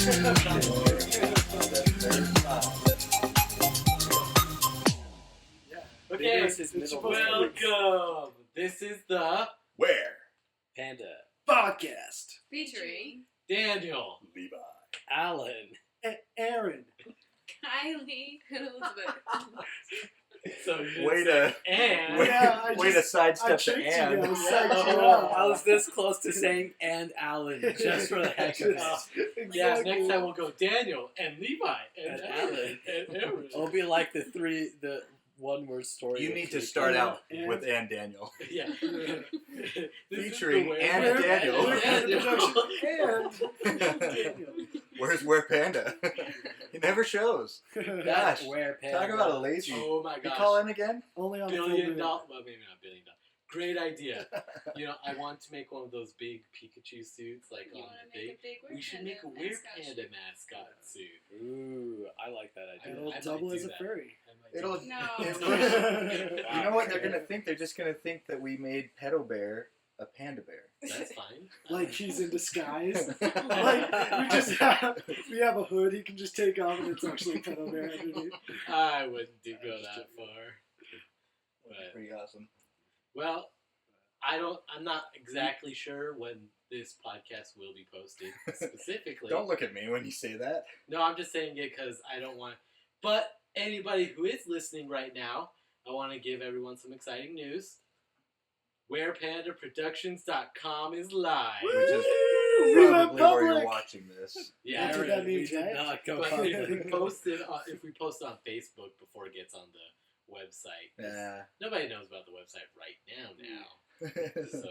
Okay, welcome. This is the WerePanda Podcast Featuring Daniel, Levi. Alan, Aaron. Kylie and Elizabeth. So you Way didn't to say and. way to sidestep the tricked you and. guys. Psyched you Oh, up. I was this close to saying and Alan just for the heck of it. Yeah, Exactly. next time we'll go Daniel and Levi and And Alan Alan. and Aaron. It'll be like the one-word story. You of need to three start people. out with and Daniel. Yeah. This is Featuring the way- and Daniel. And Daniel. Where's WerePanda? He never shows. That's Gosh, WerePanda. talk about a lazy. Oh my You gosh. call in again? Only on $1 full billion. moon. Well, maybe not $1 billion. Great idea. You know, I want to make one of those big Pikachu suits, like You on want the to big. make a big We should make a WerePanda mascot suit. Ooh, I like that idea. It'll I might double do as a that. furry. I might do It'll. that. No. You know what they're gonna think? They're just gonna think that we made Pedo Bear a panda bear. That's fine. Like he's in disguise. Like we have a hood he can just take off and it's actually a pedo bear underneath. I wouldn't go that far. But, Pretty awesome. well, I'm not exactly sure when this podcast will be posted specifically. Don't look at me when you say that. No, I'm just saying it because I don't want. But anybody who is listening right now, I want to give everyone some exciting news. WerePandaProductions.com is live. Which is We went probably where you're public. watching this. Yeah, That's what Aaron, that means, we did right? not go but public. if we post it on Facebook before it gets on the website, 'cause Yeah. nobody knows about the website right now. So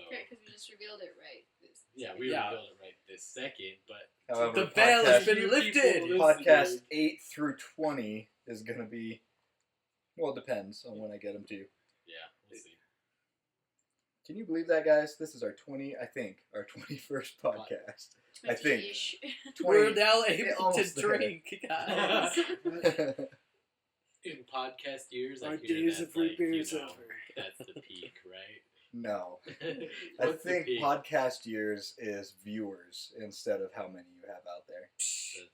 Great, because we just revealed it right. yeah, we Yeah. revealed it right this second, but However, The veil has podcast, been few lifted. people podcast listening. 8 through 20 is gonna be. Well, it depends on when I get them to you. yeah, we'll see. Can you believe that, guys? This is our 21st podcast. I think. 20-ish. We're 20. now Yeah, able to almost there. drink, guys. In podcast years, Our I hear days that's of free like, beers you know, over. that's the peak, right? No. I What's the think peak? podcast years is viewers instead of how many you have out there. That's true.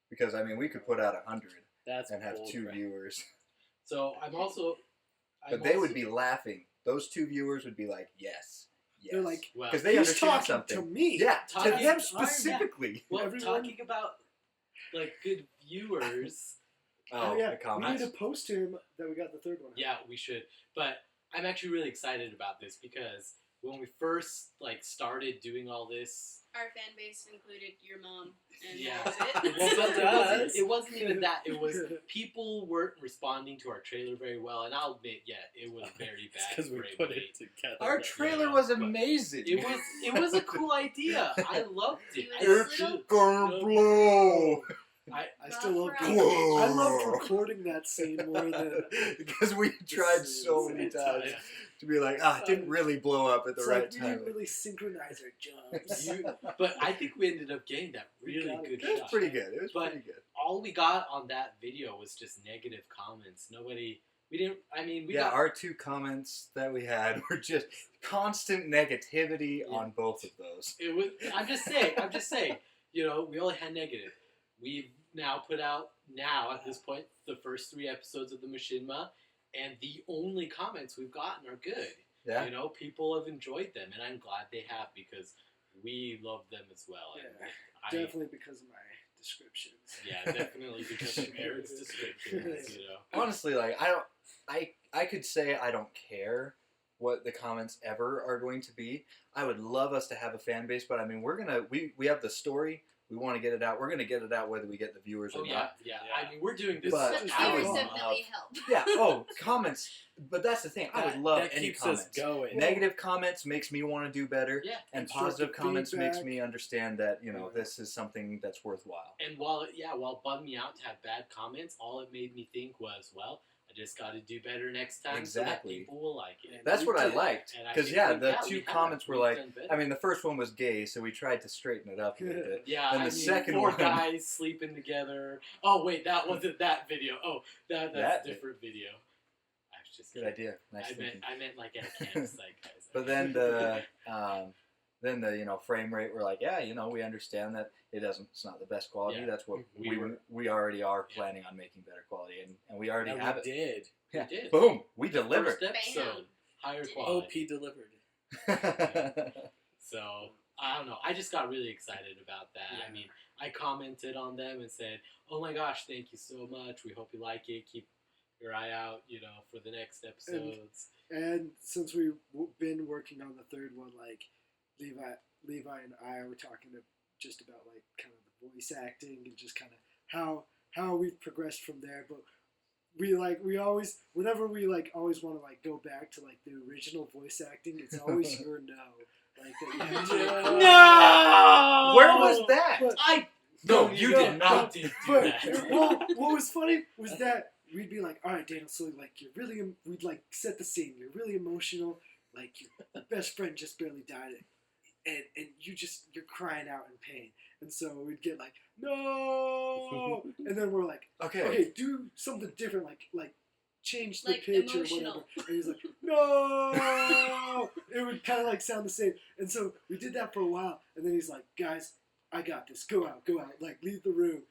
Because, I mean, we could put out 100 That's and have bull 2 crap. viewers. So I'm also. But they would be laughing. Those 2 viewers would be like, yes. Yes. They're like, well, because they he's understand talking something. to me. Yeah, Talking- to them I- specifically. well, everyone- talking about like good viewers. Oh, yeah. the We comments. need to post to him that we got the third one. Yeah, we should. But I'm actually really excited about this because when we first started doing all this, Our fan base included your mom, and Yeah. that was it. Well, it, that wasn't, does. it wasn't even that. It was people weren't responding to our trailer very well, and I'll admit, yeah, it was very bad. Because we for put everybody. it together. Our trailer was amazing. It was a cool idea. I loved it. It was It's little- gonna blow. I still love Rough Whoa. I loved recording that scene more than Because we tried so many times to be like, it didn't really blow up at the it's right like we time. didn't really synchronize our jumps. But I think we ended up getting that really got it. good It was shot. pretty good. It was But- pretty good. All we got on that video was just negative comments. Nobody. We didn't. I mean, we Yeah, got. our 2 comments that we had were just constant negativity on both of those. It was. I'm just saying. You know, we only had negative. We've now put out at this point the first 3 episodes of the Machinima, and the only comments we've gotten are good. Yeah. You know, people have enjoyed them, and I'm glad they have because we love them as well. And Yeah, definitely because of my descriptions. Yeah, definitely because of Aaron's descriptions. You know. Honestly, I could say I don't care what the comments ever are going to be. I would love us to have a fan base, but I mean, we have the story. We want to get it out. We're going to get it out whether we get the viewers or Oh yeah, not. yeah. I mean, we're doing this. But But for viewers I would hours. definitely help. Yeah. Oh, comments. But that's the thing. I would love that any keeps comments. us going. Negative comments makes me want to do better, Yeah. and Constructive positive comments makes feedback. me understand that this is something that's worthwhile. And while it bummed me out to have bad comments, all it made me think was, well, I just got to do better next time so that Exactly. people will like it. That's what I liked. And I Because think the we 2 have. comments were We've like, done better. I mean, the first one was gay, so we tried to straighten it up a little bit. Yeah, and I the mean, second 4 one- guys sleeping together. Oh wait, that wasn't that video. Oh, that's That- a different video. I was just Good kidding. idea. Nice thinking. I meant like at a campsite, guys. But then Then the frame rate, we're like, yeah, we understand that it's not the best quality. Yeah. That's what We we already are planning on making better quality, and we already And have we it. did. Yeah. We did. Boom, we delivered. First episode, Bam. higher Did. quality. OP delivered. So I don't know. I just got really excited about that. Yeah. I mean, I commented on them and said, "Oh my gosh, thank you so much. We hope you like it. Keep your eye out, for the next episodes." And since we've been working on the third one, like Levi and I were talking just about like kind of the voice acting and just kind of how we've progressed from there. But we always whenever we always want to go back to the original voice acting, it's always your no. Like that you have to No! Where was that? But- No, you no, didn't. I did do But that. what was funny was that we'd be like, all right, Daniel, so you're really, we'd set the scene. You're really emotional. Like your best friend just barely died, and you're crying out in pain. And so we'd get no, and then we're like, okay, do something different, like change the pitch emotional. or whatever. And he's like, no. It would kind of sound the same. And so we did that for a while, and then he's like, guys, I got this. Go out. Leave the room.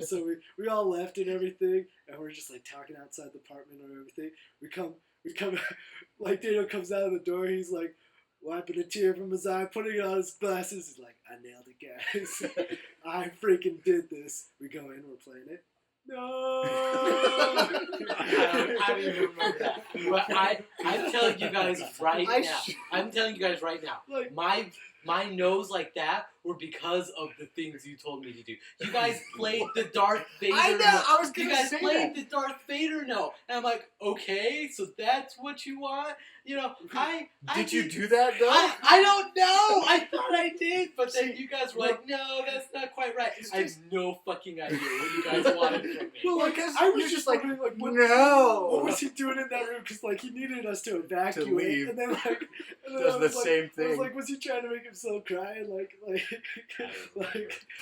So we all left and everything, and we're just talking outside the apartment or everything. We come, Daniel comes out of the door. He's wiping a tear from his eye, putting it on his glasses. He's like, I nailed it, guys. I freaking did this. We go in, we're playing it. No. I don't even remember that. But I'm telling you guys right now. I'm telling you guys right now. My no's like that were because of the things you told me to do. You guys played the Darth Vader. I know. I was You gonna guys say played that. the Darth Vader no, and I'm like, okay, so that's what you want. Did you do that though? I don't know. I thought I did, but then you guys were like, no, that's not quite right. I have no fucking idea what you guys wanted from me. Well, I was just wondering, what was he doing in that room? Because he needed us to evacuate, leave. and then Does the same I was thing. was he trying to make himself cry?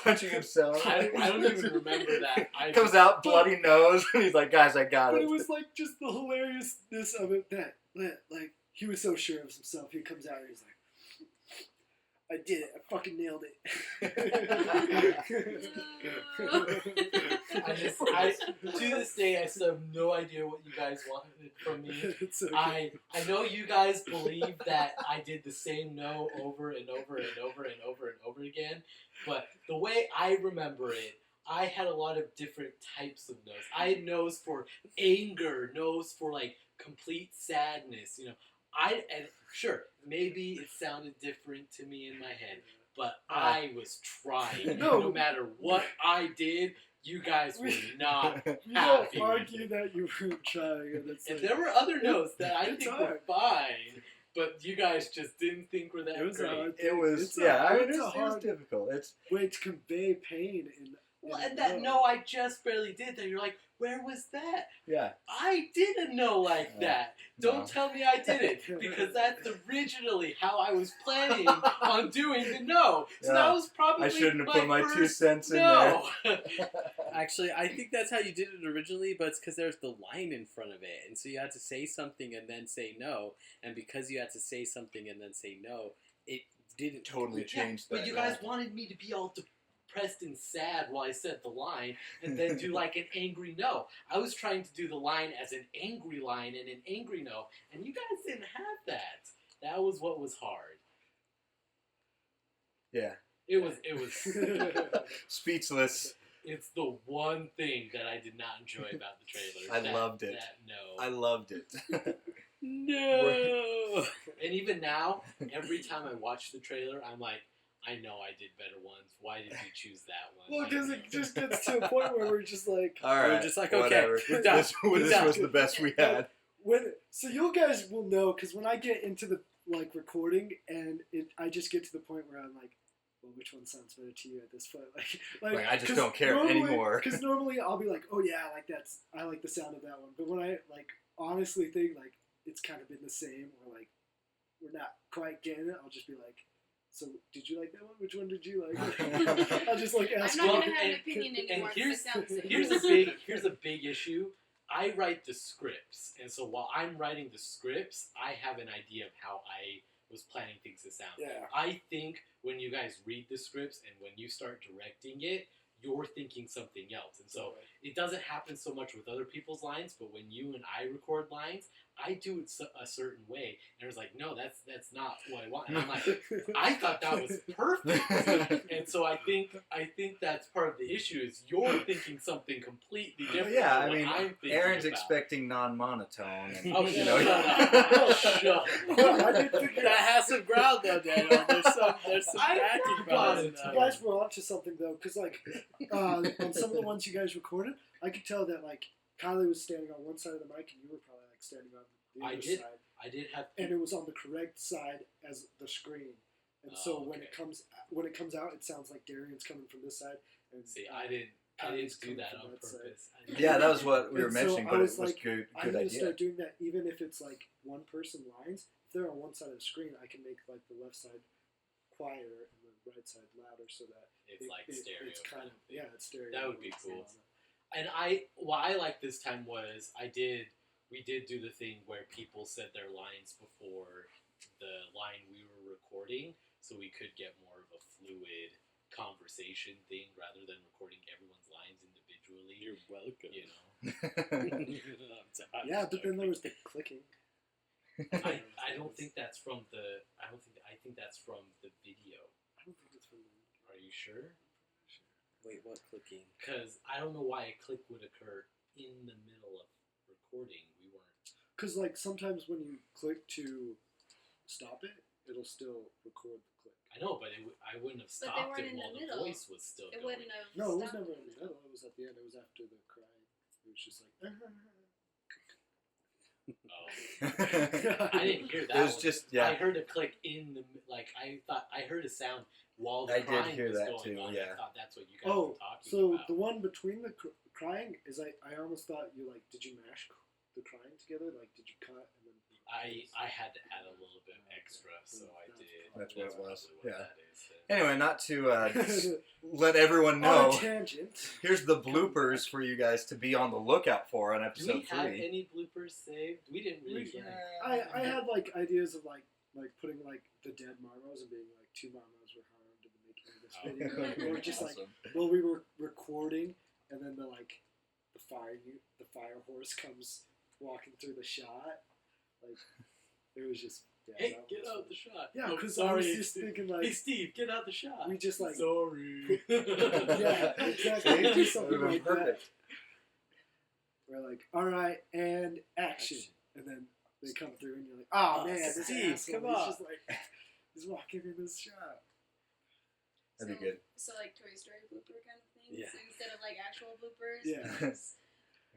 Punching himself. I don't even remember that. Comes out bloody nose, and he's like, guys, I got But it. it was just the hilariousness of it that he was so sure of himself. He comes out and he's like, I did it. I fucking nailed I to this day, I still have no idea what you guys wanted from me. It's okay. I know you guys believe that I did the same no over and over and over and over and over again, but the way I remember it, I had a lot of different types of no's. I had no's for anger, no's for complete sadness, and sure, maybe it sounded different to me in my head, but I was trying. No matter what I did, you guys were not You happy. don't argue that you were trying. And it's And there were other no's that I It's think were hard. fine, but you guys just didn't think were that It was great. hard. It was, It's yeah, a it was hard difficult. It's way to convey pain. Well, and that no, I just barely did that. You're like, where was that? yeah. I didn't know like that. Don't No. tell me I did it, because that's originally how I was planning on doing the no. So Yeah. that was probably I shouldn't have put my 2 first cents in no. Actually, I think that's how you did it originally, but it's because there's the line in front of it. And so you had to say something and then say no. And because you had to say something and then say no, it didn't Totally Yeah, changed but that. you guys wanted me to be all depressed and sad while I said the line, and then do an angry no. I was trying to do the line as an angry line and an angry no, and you guys didn't have that. That was what was hard. Yeah. It was. Speechless. It's the one thing that I did not enjoy about the trailer. I loved it. That no. I loved it. No. And even now, every time I watch the trailer, I'm like, I know I did better ones. Why did you choose that one? Well, because it just gets to a point where we're just All We're right. just like, okay, whatever. we're done. This We're done. was the best we had. so you guys will know, because when I get into the recording and I just get to the point where I'm like, well, which one sounds better to you at this point? Like, I just 'cause don't care anymore. Because normally I'll be like, oh yeah, I like the sound of that one. But when I honestly think it's kind of been the same, or we're not quite getting it, I'll just be like, so did you like that one? Which one did you like? I'll just ask I'm you. not gonna have an opinion and anymore. here's- It sounds the same. Here's a big issue. I write the scripts, and so while I'm writing the scripts, I have an idea of how I was planning things to sound. Yeah. I think when you guys read the scripts and when you start directing it, you're thinking something else. And so it doesn't happen so much with other people's lines, but when you and I record lines, I do it a certain way. And it was like, no, that's not what I want. And I'm like, I thought that was perfect. And so I think that's part of the issue is you're thinking something completely different. Yeah, than I what mean, I'm thinking Aaron's about. expecting non-monotone. And, Oh, you shut know, up. Shut up. I did figure That has some ground though, Daniel. There's some I backing got behind it. that. you guys were onto something though, because like on some of the ones you guys recorded, I could tell that like Kylie was standing on one side of the mic and you were probably like standing on the other side, I did have. and it was on the correct side as the screen. And so when okay. it comes out, it sounds like Darian's coming from this side. And See, I didn't Kylie's do coming that from on that side. purpose. I didn't- yeah, that was what we were And so mentioning, I but it was was like, good I need to idea. start doing that, even if it's like one person lines. If they're on one side of the screen, I can make like the left side quieter and the right side louder, so that It's like stereo. It's kind of it's stereo. That would be It's cool. not- And what I liked this time was we did do the thing where people said their lines before the line we were recording, so we could get more of a fluid conversation thing rather than recording everyone's lines individually. You're welcome. You know, Yeah, but then there was the clicking. I don't think that's from the. I think that's from the video. I don't think it's from the. Are you sure? Wait, what clicking? Because I don't know why a click would occur in the middle of recording. We weren't. Because like sometimes when you click to stop it, it'll still record the click. I know, but I wouldn't have But they stopped weren't it in the while the middle. voice was still It going. wouldn't have. No, it was stopped never in in the middle. It was at the end. It was after the cry. It was just like. Oh. I didn't hear that. It was one. just I heard a click in the I heard a sound while the I did crying hear was that going too, on. yeah. I thought that's what you guys Oh, were talking so about. the one between the crying is I almost thought you like did you mash the crying together, like did you cut and then I had to add a little bit extra, so I did. That's what it was, probably what yeah. that is, then. Anyway, not to let everyone on a know, tangent. here's the bloopers for you guys to be on the lookout for on Do episode we have 3. any bloopers saved? We didn't really. I had like ideas of like putting like the dead marmos and being like 2 marmos were harmed in the making of this video, or just like well we were recording and then the fire horse comes walking through the shot, like it was just Hey, that get was out fun. the shot. Yeah, Oh, because I sorry, was just Steve. thinking Hey, like Steve, get out the shot. we just like Sorry. yeah exactly do something That would've like been that. perfect. We're like all right and action, and then they come through and you're like oh Oh, man this Steve, asshole, come he's on. just like he's walking in this shot. That'd be good. So like Toy Story blooper kind of things Yeah. instead of like actual bloopers. Yeah. because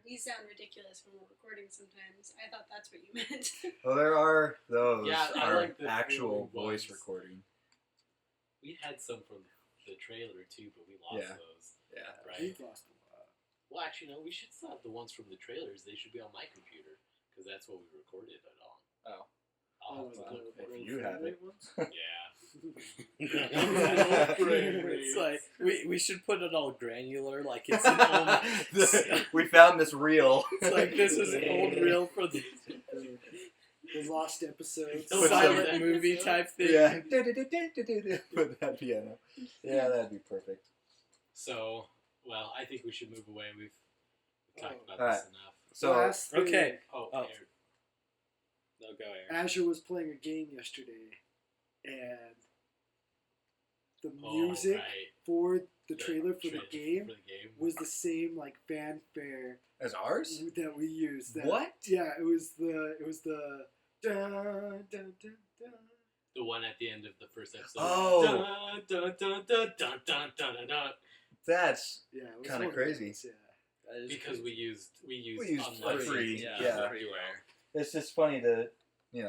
we sound ridiculous when we're recording sometimes. I thought that's what you meant. Well, there are those Yeah, I are like the actual fluid voice ones. recording. We had some from the trailer too, but we lost Yeah. those. Yeah. Right. We've lost a lot. Well, actually, no. We should still have the ones from the trailers. They should be on my computer because that's what we recorded it on. Oh. I'll Oh, have to like look if for it. you have it. ones? Yeah. It's like we should put it all granular, like it's an old. We found this reel. It's like this is an old reel for the The lost episodes. Put silent some- movie type thing. Yeah. With that piano. Yeah, that'd be perfect. So, well, I think we should move away. We've talked about Alright. this enough. So, Last thing, Okay. Oh, Oh. Aaron. No, go Aaron. Azure was playing a game yesterday, and the Oh, music right. for the trailer for the trailer game for the game. was the same like fanfare as ours? that we used. That, What? Yeah, it was the dun, dun, dun, dun. The one at the end of the first episode. Oh. Dun, dun, dun, dun, dun, dun, dun, dun, dun. That's Yeah, it was Kinda one of crazy. those, yeah. That is Because we used used unlicensed free, music yeah. everywhere. it's just funny to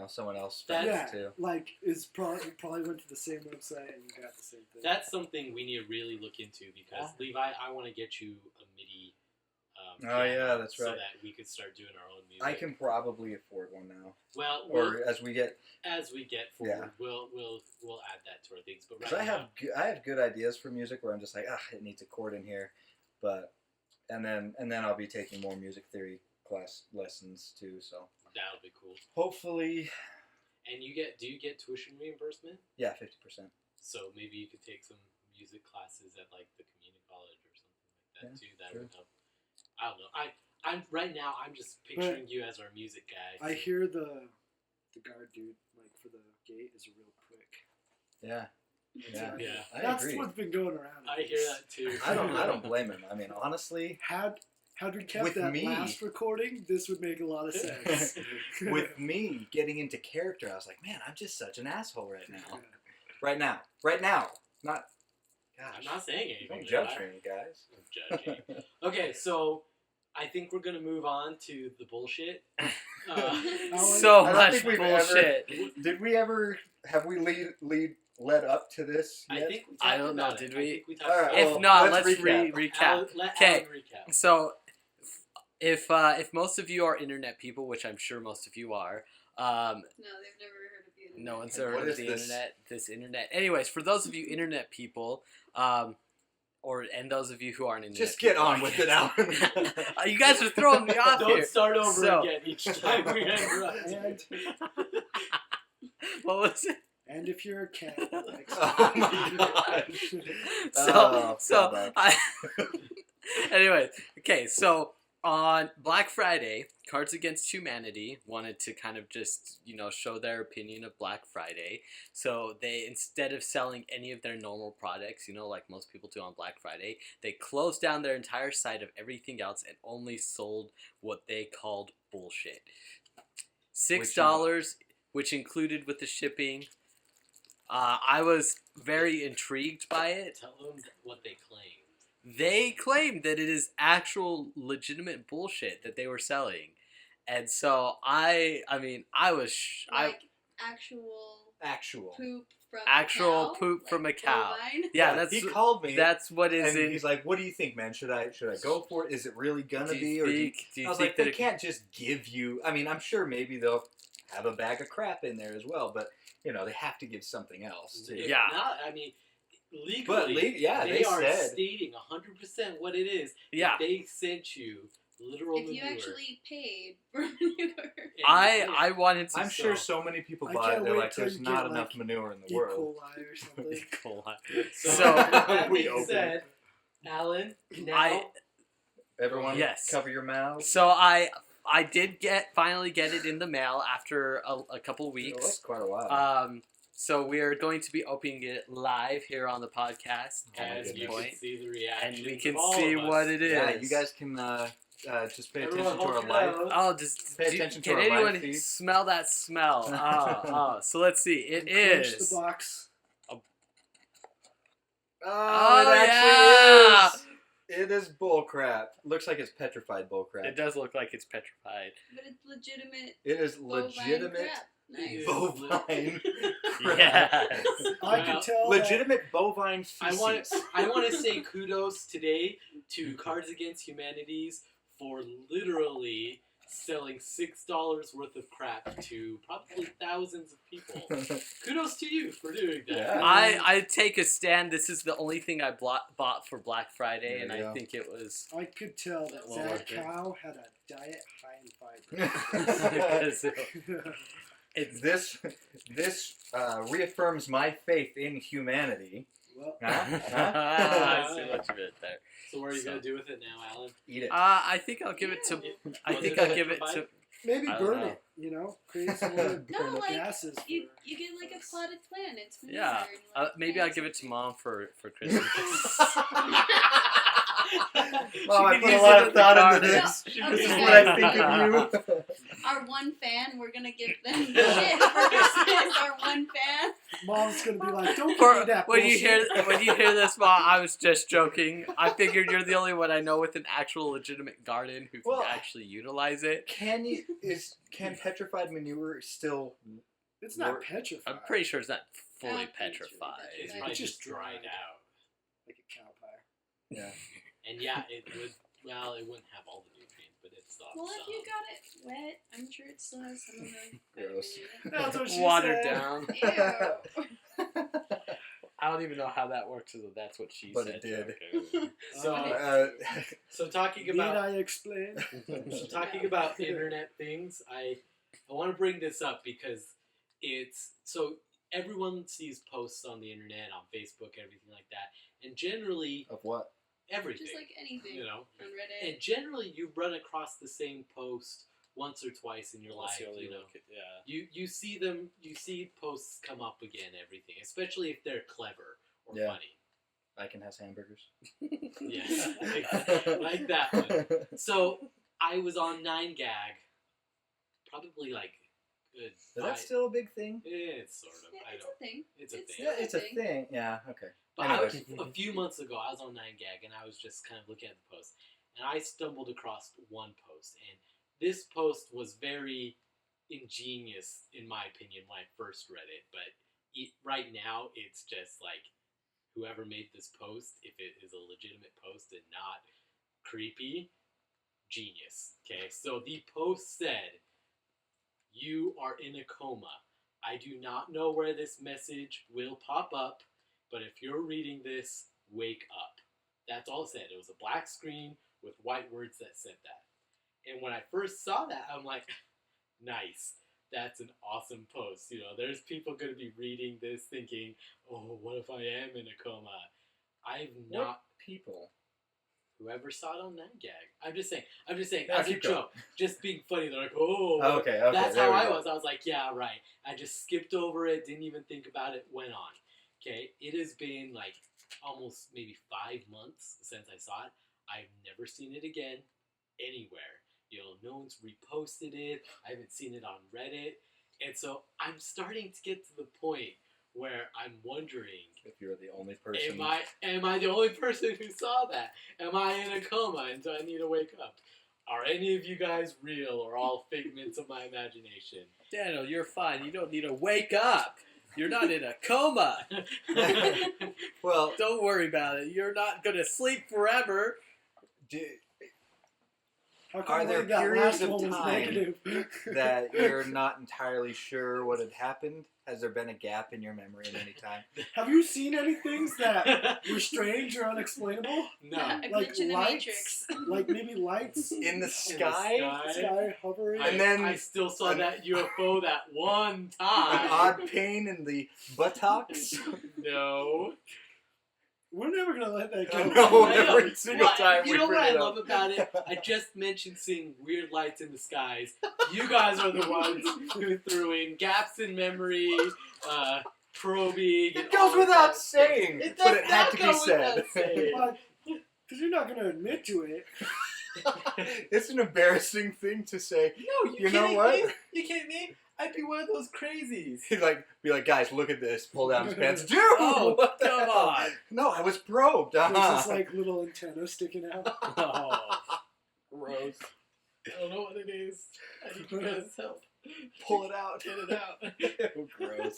someone else found Yeah, it too. like it's probably went to the same website and you got the same thing. That's something we need to really look into because Levi, I want to get you a MIDI. Oh, piano yeah, that's So right. that we could start doing our own music. I can probably afford one now. Well, Or as we get, as we get forward, we'll add that to our things. But right because now, I have good ideas for music where I'm just like, it needs a chord in here, but and then I'll be taking more music theory class lessons too. So that'll be cool. hopefully, And do you get tuition reimbursement? Yeah, 50%. So maybe you could take some music classes at like the community college or something like that too. That sure. would help. I don't know. I'm right now. I'm just picturing you as our music guy. I hear the guard dude, like for the gate, is a real prick. Yeah. Yeah. I That's agree. what's been going around. I hear that too. I don't blame him. I mean, honestly, Had we kept With that me- last recording, this would make a lot of sense. with me getting into character, I was like, man, I'm just such an asshole right now. Right now. Not. Gosh. I'm not saying anything. Don't judge me, guys. I'm judging. Okay, so I think we're gonna move on to the bullshit. So I don't much think we've bullshit. Did we ever? Have we led up to this I yet? think we I talked don't know, about it. did I we? think we talked All right, about If it. well, not, let's let's recap. recap. Let Okay. Alan recap. So, if most of you are internet people, which I'm sure most of you are, No, they've never heard of the internet. no one's ever What heard of is the this? internet. This internet. Anyways, for those of you internet people, and those of you who aren't internet, Just get people, on with it, Alan. You guys are throwing me off Don't here. start over So- again each time we interrupt. and, What was it? and if you're a cat that likes Oh my gosh. So bad. anyway, okay, so on Black Friday, Cards Against Humanity wanted to kind of just, show their opinion of Black Friday. So they, instead of selling any of their normal products, like most people do on Black Friday, they closed down their entire site of everything else and only sold what they called bullshit. $6, which included with the shipping. I was very intrigued by it. Tell them what they claim. They claimed that it is actual legitimate bullshit that they were selling. And so I was Like actual actual poop from a cow. poop from a cow. Bovine. Yeah, he called me. that's what is and in. he's like, "What do you think, man? Should I go for it? Is it really gonna do be?" you Or think, do you I was think like, that "They it- can't just give you." I mean, I'm sure maybe they'll have a bag of crap in there as well, but they have to give something else too. If Yeah. Not, I mean, legally, But they are said stating 100% what it is. Yeah. They sent you literal If you manure. actually paid for manure. And I wanted to. I'm sure so many people I buy it. can't They're wait like, till "There's you not get, enough like, manure in the E. world." coli or something. So, So that We being open. said, Alan, now Everyone, Yes. cover your mouths. So I did finally get it in the mail after a couple It weeks. was quite a while. So we're going to be opening it live here on the podcast Oh my at as this you goodness. can point, see the reaction, and we can of all see of us. what it is. Yeah, you guys can just pay Everyone attention to our hold your life. nose. Oh, just Pay attention to can our live anyone feed. smell that smell? Oh. So let's see. It Crunch is. the box. Oh, it yeah! actually is. It is bullcrap. Looks like it's petrified bullcrap. It does look like it's petrified. But it's legitimate. It is bovine legitimate crap. Nice. bovine crap. Yes. I Wow. could tell. Legitimate bovine I feces. want to say kudos today to Cards Against Humanities for literally selling $6 worth of crap to probably thousands of people. Kudos to you for doing that. Yeah. I take a stand. This is the only thing I bought for Black Friday, There and you I go. think it was I could tell that Well that worth it. cow had a diet high in because fiber. it's This reaffirms my faith in humanity. Well, I see what you meant there. So what are you So- going to do with it now, Alan? Eat it. I think I'll give it to. I Was think it I'll give it petrified? to. maybe I don't burn know. it. Create some more No, like, gases. You for- get like a potted plant. It's manure. Yeah, and you let maybe plant I'll give it to something. Mom for Christmas. Mom, I She put can a use lot it of in the thought garden. into this. No, This is okay, what I guys. think of you. Our one fan, we're gonna give them shit for Christmas. Our one fan. Mom's gonna be like, "Don't give For, me that when you bullshit." hear this, Mom, I was just joking. I figured you're the only one I know with an actual legitimate garden who can Well, actually utilize it. Can petrified manure still? It's not work? petrified. I'm pretty sure it's not fully I don't think it's really petrified. It's petrified. probably It's just just dried dried. out. like a cow pie. Yeah. And yeah, it would. Well, it wouldn't have all the nutrients, but it's not. Well, if you got it wet, I'm sure it still has some of the Gross. vitamin That's what she Watered said. down. in it. Ew. I don't even know how that works. So that's what she But said. it did. Okay. So, so talking Need about I explain? talking about internet things, I want to bring this up because it's so everyone sees posts on the internet, on Facebook, everything like that, and generally Of what? everything, Just like anything you know, on Reddit. and generally you run across the same post once or twice in your life. You know, you see them, you see posts come up again, everything, especially if they're clever or Yeah. funny. Icon has hamburgers. Yes, like that one. So I was on 9gag, probably like good. Is that still a big thing? It's sort of. Yeah, I it's don't. a thing. It's a thing. still Yeah, it's a thing. Yeah, okay. But I was, Anyways. a few months ago, I was on 9gag and I was just kind of looking at the post, and I stumbled across one post, and this post was very ingenious in my opinion when I first read it. But right now, it's just like whoever made this post, if it is a legitimate post and not creepy, genius. Okay, so the post said, "You are in a coma. I do not know where this message will pop up, but if you're reading this, wake up." That's all it said. It was a black screen with white words that said that. And when I first saw that, I'm like, nice. That's an awesome post. You know, there's people going to be reading this thinking, oh, what if I am in a coma? I've not... What people? Whoever saw it on 9gag. I'm just saying, Yeah, as a keep going. joke. Just being funny. They're like, oh. Okay, That's there how we I go. was. I was like, yeah, right. I just skipped over it, didn't even think about it, went on. Okay, it has been like almost maybe 5 months since I saw it. I've never seen it again anywhere. You know, no one's reposted it. I haven't seen it on Reddit. And so I'm starting to get to the point where I'm wondering, If you're the only person. am I the only person who saw that? Am I in a coma and do I need to wake up? Are any of you guys real or all figments of my imagination? Daniel, you're fine. You don't need to wake up. You're not in a coma. Well, Don't worry about it. You're not going to sleep forever. How Are come there only that periods last of one was time negative? that you're not entirely sure what had happened? Has there been a gap in your memory at any time? Have you seen any things that were strange or unexplainable? No. A Like glitch in the lights? Matrix. Like maybe lights In the sky? sky hovering? And then I still saw an- that UFO that one An time. odd pain in the buttocks? No. We're never gonna let that go. No, I know. every single Well, time you we know what bring I it love up. about it? I just mentioned seeing weird lights in the skies. You guys are the ones who threw in gaps in memory, probing. and It goes all without that. saying, It but does it had not to go be said. without saying. Because you're not gonna admit to it. It's an embarrassing thing to say. No, You know what? You kidding me? I'd be one of those crazies. He'd be like, guys, look at this. Pull down his pants. Dude, Oh, what the come hell? on. No, I was probed. There's Uh-huh. this like little antenna sticking out. Oh, gross. I don't know what it is. I need you guys' help. Pull it out. Get it out. Ew, gross.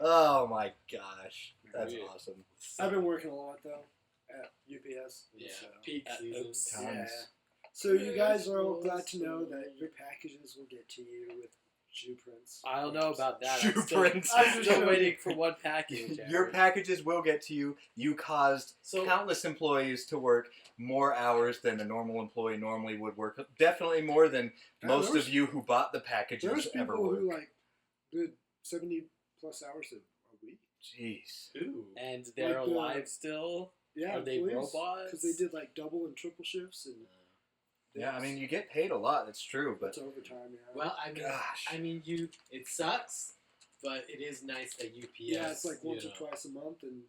Oh my gosh, that's Weird. awesome. I've been working a lot though at UPS. Yeah, So. peak season. oops. Tons. Yeah. So you guys are all glad to know that your packages will get to you with shoe prints. I don't know about that. Shoe I'm still, prints. I'm still waiting for one package. Your Aaron. packages will get to you. You caused So- countless employees to work more hours than a normal employee normally would work. Definitely more than Yeah, most there was- of you who bought the packages There's ever people work. who like did 70+ hours a week. Jeez. Ooh. And they're Like the- alive still? Yeah, Are they robots? Because they did like double and triple shifts and Yeah, I mean, you get paid a lot. That's true, but it's overtime. Yeah. Well, gosh. It sucks, but it is nice that UPS. Yeah, it's like once you or know. twice a month, and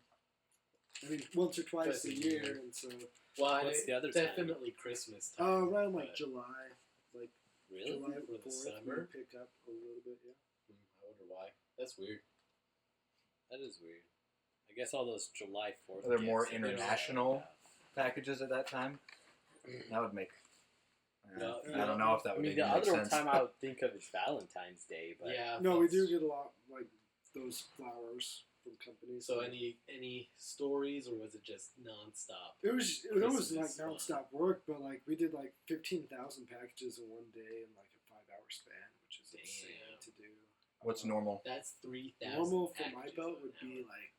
I mean once or twice Twice a a year, year. and so What's What's the other time? definitely Christmas time. around like but- July, like Really? July For the 4th, summer? we pick up a little bit. Yeah. I wonder why. That's weird. That is weird. I guess all those July 4th. Are there more gifts that they don't international have. packages at that time? That would make. No, I don't know if that I would mean, the even make other sense. time I would think of is Valentine's Day, but Yeah. No, we that's- do get a lot like those flowers from companies. So any stories, or was it just nonstop? It was Christmas like is fun. nonstop work, but like we did like 15,000 packages in one day in like a 5-hour span, which is insane Damn. to do. What's normal? That's 3,000. Normal for my packages belt an would hour. be like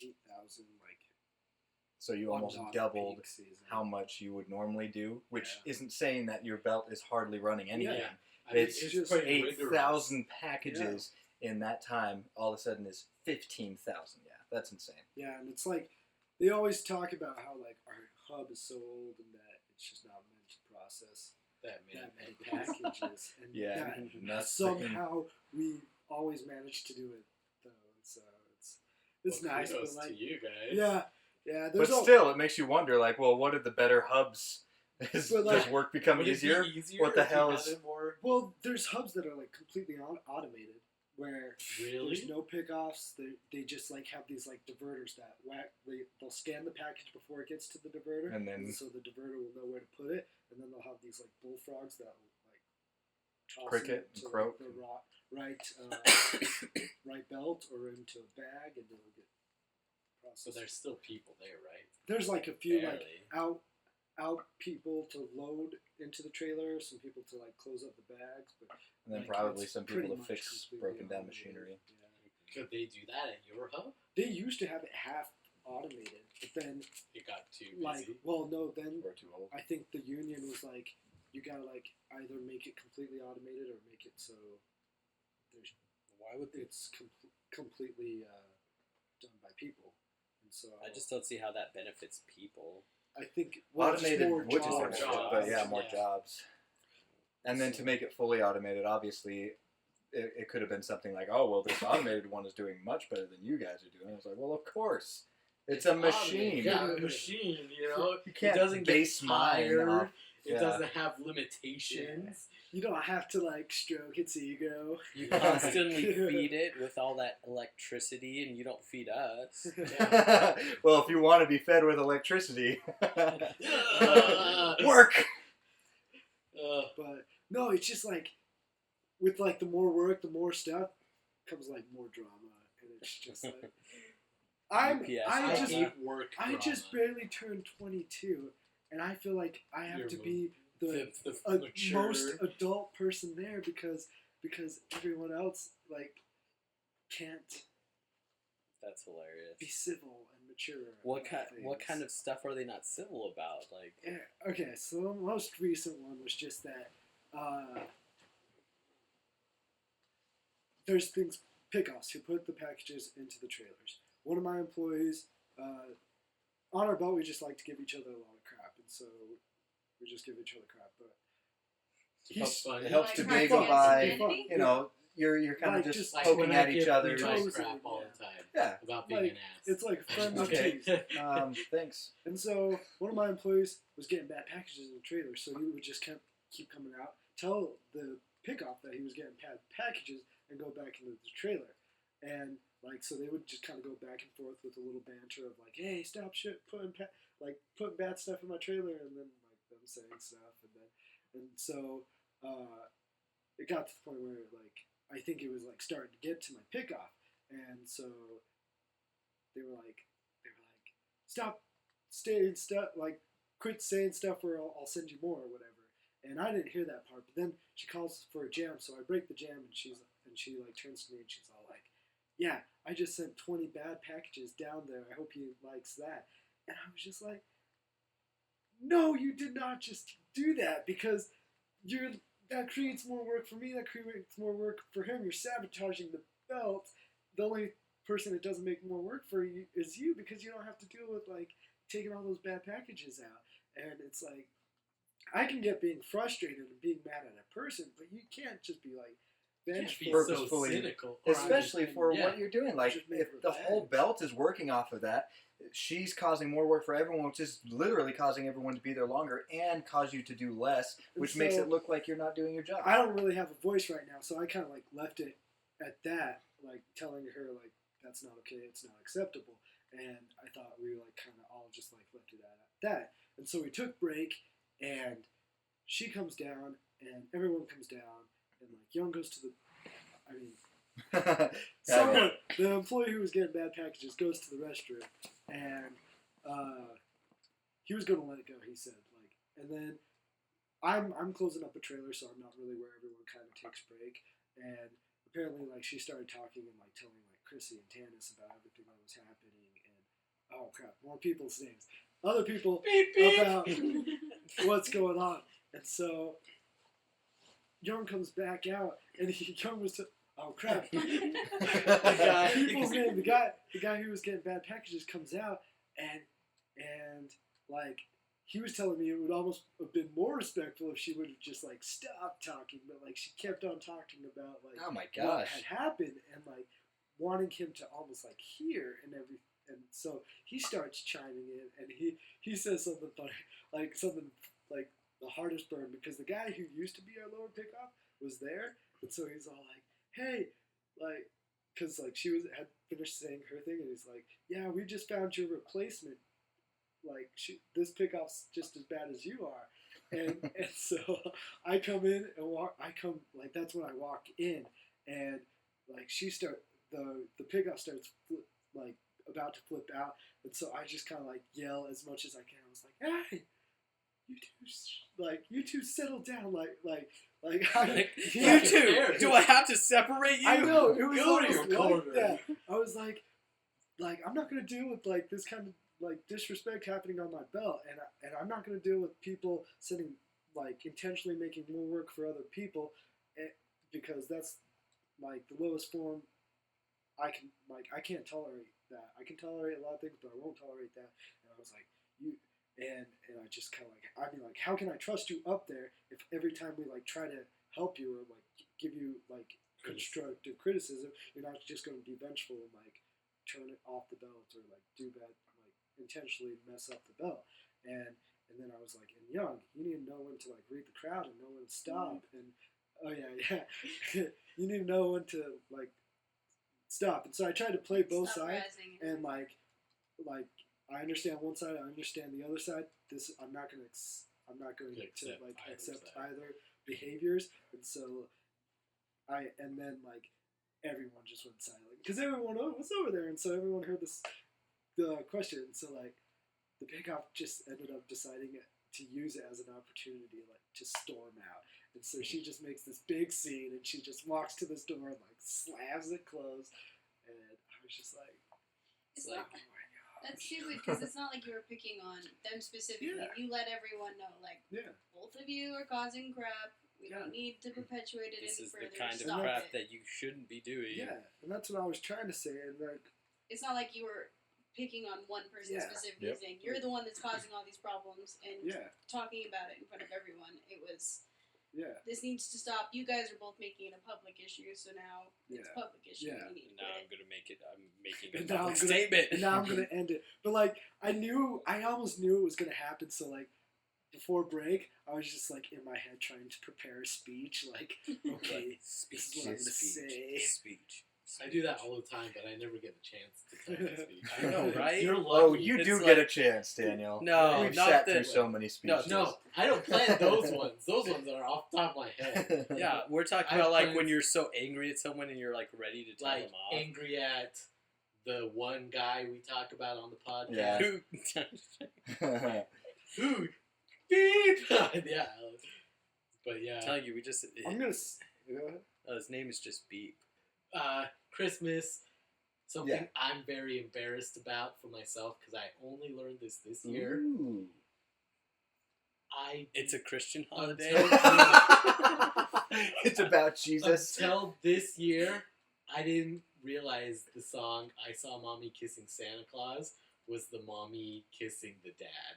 8,000, like So you almost on doubled peak season. how much you would normally do, which Yeah. isn't saying that your belt is hardly running anything. Yeah. I mean, It's just quite 8,000 packages in that time all of a sudden is 15,000. Yeah, that's insane. Yeah, and it's like they always talk about how like our hub is so old and that it's just not meant to process That that many many packages. And Yeah, that that's somehow we always manage to do it though. So it's Well, nice, kudos but like to you guys. yeah. But There's still, it makes you wonder, like, well, what did the better hubs? Is But, like, does work become Would it be easier? easier What the if you hell had is? it more? well, there's hubs that are like completely automated where Really? there's no pickoffs. They just like have these like diverters that they'll scan the package before it gets to the diverter, And then so the diverter will know where to put it, and then they'll have these like bullfrogs that will like toss Cricket it and to croak. the right belt or into a bag, and it'll get processed. So there's still people there, right? There's like a few like Barely. out people to load into the trailer, some people to like close up the bags, but And then like, probably it's some people pretty to much fix completely broken down automated. machinery. Yeah. Could they do that at your hub? They used to have it half automated, but then It got too like busy. then We're too old. I think the union was like, you gotta like either make it completely automated or make it so there's Why would they? it's completely done by people, and so I just don't see how that benefits people. I think just Automated more would just jobs. jobs, but yeah, more yeah. jobs. And then to make it fully automated, obviously, it could have been something like, oh, well, this automated one is doing much better than you guys are doing. I was like, well, of course. It's a machine. Yeah, a machine, you know? You can't it doesn't base get mine tired. off- It yeah. doesn't have limitations. You don't have to like stroke its ego. You constantly feed it with all that electricity, and you don't feed us. Well, if you want to be fed with electricity, Uh, work. But no, it's just like with like the more work, the more stuff comes like more drama, and it's just like I UPS. just hate work. I just drama. barely turned 22, and I feel like I have You're to be the the mature. most adult person there because everyone else like can't That's hilarious. be civil and mature. What about What things. kind of stuff are they not civil about? Like, Yeah, okay, so the most recent one was just that there's things pickoffs who put the packages into the trailers. One of my employees, on our boat, we just like to give each other a lot of crap, and so we just give each other crap. But It's fun. It helps Like to Cards make Against by, Humanity? you know, you're kind Like, of just just Like poking when at I each give other. you Just- guys Totally, crap all yeah. the time Yeah. about being Like, an ass. it's like friendly Okay. tease. Thanks. And so one of my employees was getting bad packages in the trailer, so he would just keep coming out, tell the pickoff that he was getting bad packages, and go back into the trailer. And like, so they would just kind of go back and forth with a little banter of like, "Hey, stop putting bad stuff in my trailer," and then like them saying stuff, and so it got to the point where like I think it was like starting to get to my pickoff, and so they were like, "Stop saying stuff, like quit saying stuff, or I'll send you more or whatever." And I didn't hear that part, but then she calls for a jam, so I break the jam, and she like turns to me and she's all like, "Yeah, I just sent 20 bad packages down there. I hope he likes that." And I was just like, "No, you did not just do that, because that creates more work for me. That creates more work for him. You're sabotaging the belt. The only person that doesn't make more work for you is you, because you don't have to deal with like taking all those bad packages out." And it's like, I can get being frustrated and being mad at a person, but you can't just be like Can't vengeful. be so Purposefully. cynical. Or Especially for yeah. what you're doing. Like, Just make if the whole revenge. belt is working off of that, she's causing more work for everyone, which is literally causing everyone to be there longer and cause you to do less, which makes So- it look like you're not doing your job. I don't really have a voice right now, so I kind of like left it at that, like telling her like that's not okay, it's not acceptable. And I thought we like kind of all just like left it at that. And so we took break, and she comes down, and everyone comes down, and like Young goes to the, I mean, someone, the employee who was getting bad packages goes to the restroom, and he was going to let it go. He said like, and then I'm closing up a trailer, so I'm not really where everyone kind of takes break. And apparently, like she started talking and like telling like Chrissy and Tanis about everything that was happening, and oh crap, more people's names, other people Beep, beep. about what's going on. And so Young comes back out, and Young was Oh crap! guy- People's name. The guy who was getting bad packages comes out, and like he was telling me it would almost have been more respectful if she would have just like stopped talking, but like she kept on talking about like Oh my what gosh. had happened and like wanting him to almost like hear and everything. And so he starts chiming in, and he says something funny, like something like the hardest burn, because the guy who used to be our lower pickoff was there, and so he's all like, "Hey," like, because like she had finished saying her thing, and he's like, "Yeah, we just found your replacement. Like, this pickoff's just as bad as you are," and so I come in and like that's when I walk in, and like the pickoff starts like about to flip out, and so I just kind of like yell as much as I can. I was like, "Hey, you two settle down, like You two, do I have to separate you? I know, it was Go to almost your corner. like that. I was like I'm not gonna deal with like this kind of like disrespect happening on my belt, and I'm not gonna deal with people sending like intentionally making more work for other people, because that's like the lowest form I can't tolerate that. I can tolerate a lot of things, but I won't tolerate that. And I was like, and I just kind of like, I mean, like, how can I trust you up there if every time we like try to help you or like give you like constructive criticism, you're not just going to be vengeful and like turn it off the belt or like do bad, like intentionally mess up the belt. And then I was like, and Young, you need to know when to like read the crowd and know when to stop. And oh yeah, you need to know when to like stop. And so I tried to play both Stop sides, razzing. and like I understand one side, I understand the other side. I'm not going to accept either behaviors, and so and then like everyone just went silent because everyone was over there, and so everyone heard the question, and so like the pickoff just ended up deciding to use it as an opportunity like to storm out. And so she just makes this big scene, and she just walks to this door and like slams it closed. And I was just like, It's like, not, that's stupid because it's not like you were picking on them specifically. Yeah. You let everyone know, like, yeah, both of you are causing crap. We Yeah. don't need to perpetuate it This any is the further. kind of Stop crap it. that you shouldn't be doing. yeah, and that's what I was trying to say. And like, It's not like you were picking on one person Yeah. specifically, saying you're the one that's causing all these problems and yeah, talking about it in front of everyone. It was, yeah, this needs to stop. You guys are both making it a public issue, so now it's Yeah. a public issue. Yeah. You need to Now quit I'm it. gonna make it. I'm making a And now public I'm gonna- statement. and now I'm gonna end it. But like, I almost knew it was gonna happen. So like, before break, I was just like in my head trying to prepare a speech. Like, okay, Speech, this is what I'm gonna say. speech. I do that all the time, but I never get a chance to tell my speech. I know, right? You're lucky. Oh, you It's do like- get a chance, Daniel. No, We've not sat that- through so many speeches. No, I don't plan those ones. Those ones are off the top of my head. Yeah, we're talking I about like planned- when you're so angry at someone and you're like ready to tell Like them off. angry at the one guy we talk about on the podcast. Yeah. Who- Who? Beep. Yeah. But yeah. telling you, we just. I'm gonna. Go ahead. His name is just Beep. Christmas. Something Yeah. I'm very embarrassed about for myself because I only learned this year. Ooh. It's a Christian holiday. It's about Jesus. Until this year, I didn't realize the song "I Saw Mommy Kissing Santa Claus" was the mommy kissing the dad.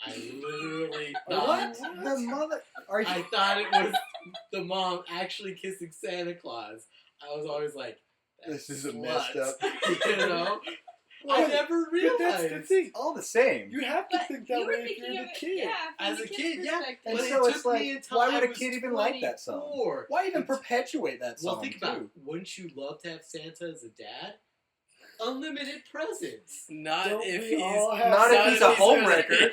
I literally thought What? The mother? Are you? I thought it was the mom actually kissing Santa Claus. I was always like, This is "That's messed sluts." up. You know, Well, I never But that's the realized. thing. all the same. You have to But think you that were way if thinking you're of the it, kid. yeah, from As the a kid's kid, yeah. perspective. And But so it it's took like, me until why I would a was kid even like that song? 24. Why even perpetuate that song? Well, think about it. too? Wouldn't you love to have Santa as a dad? Unlimited presents. Not Don't if we he's. all have Not if he's a homewrecker.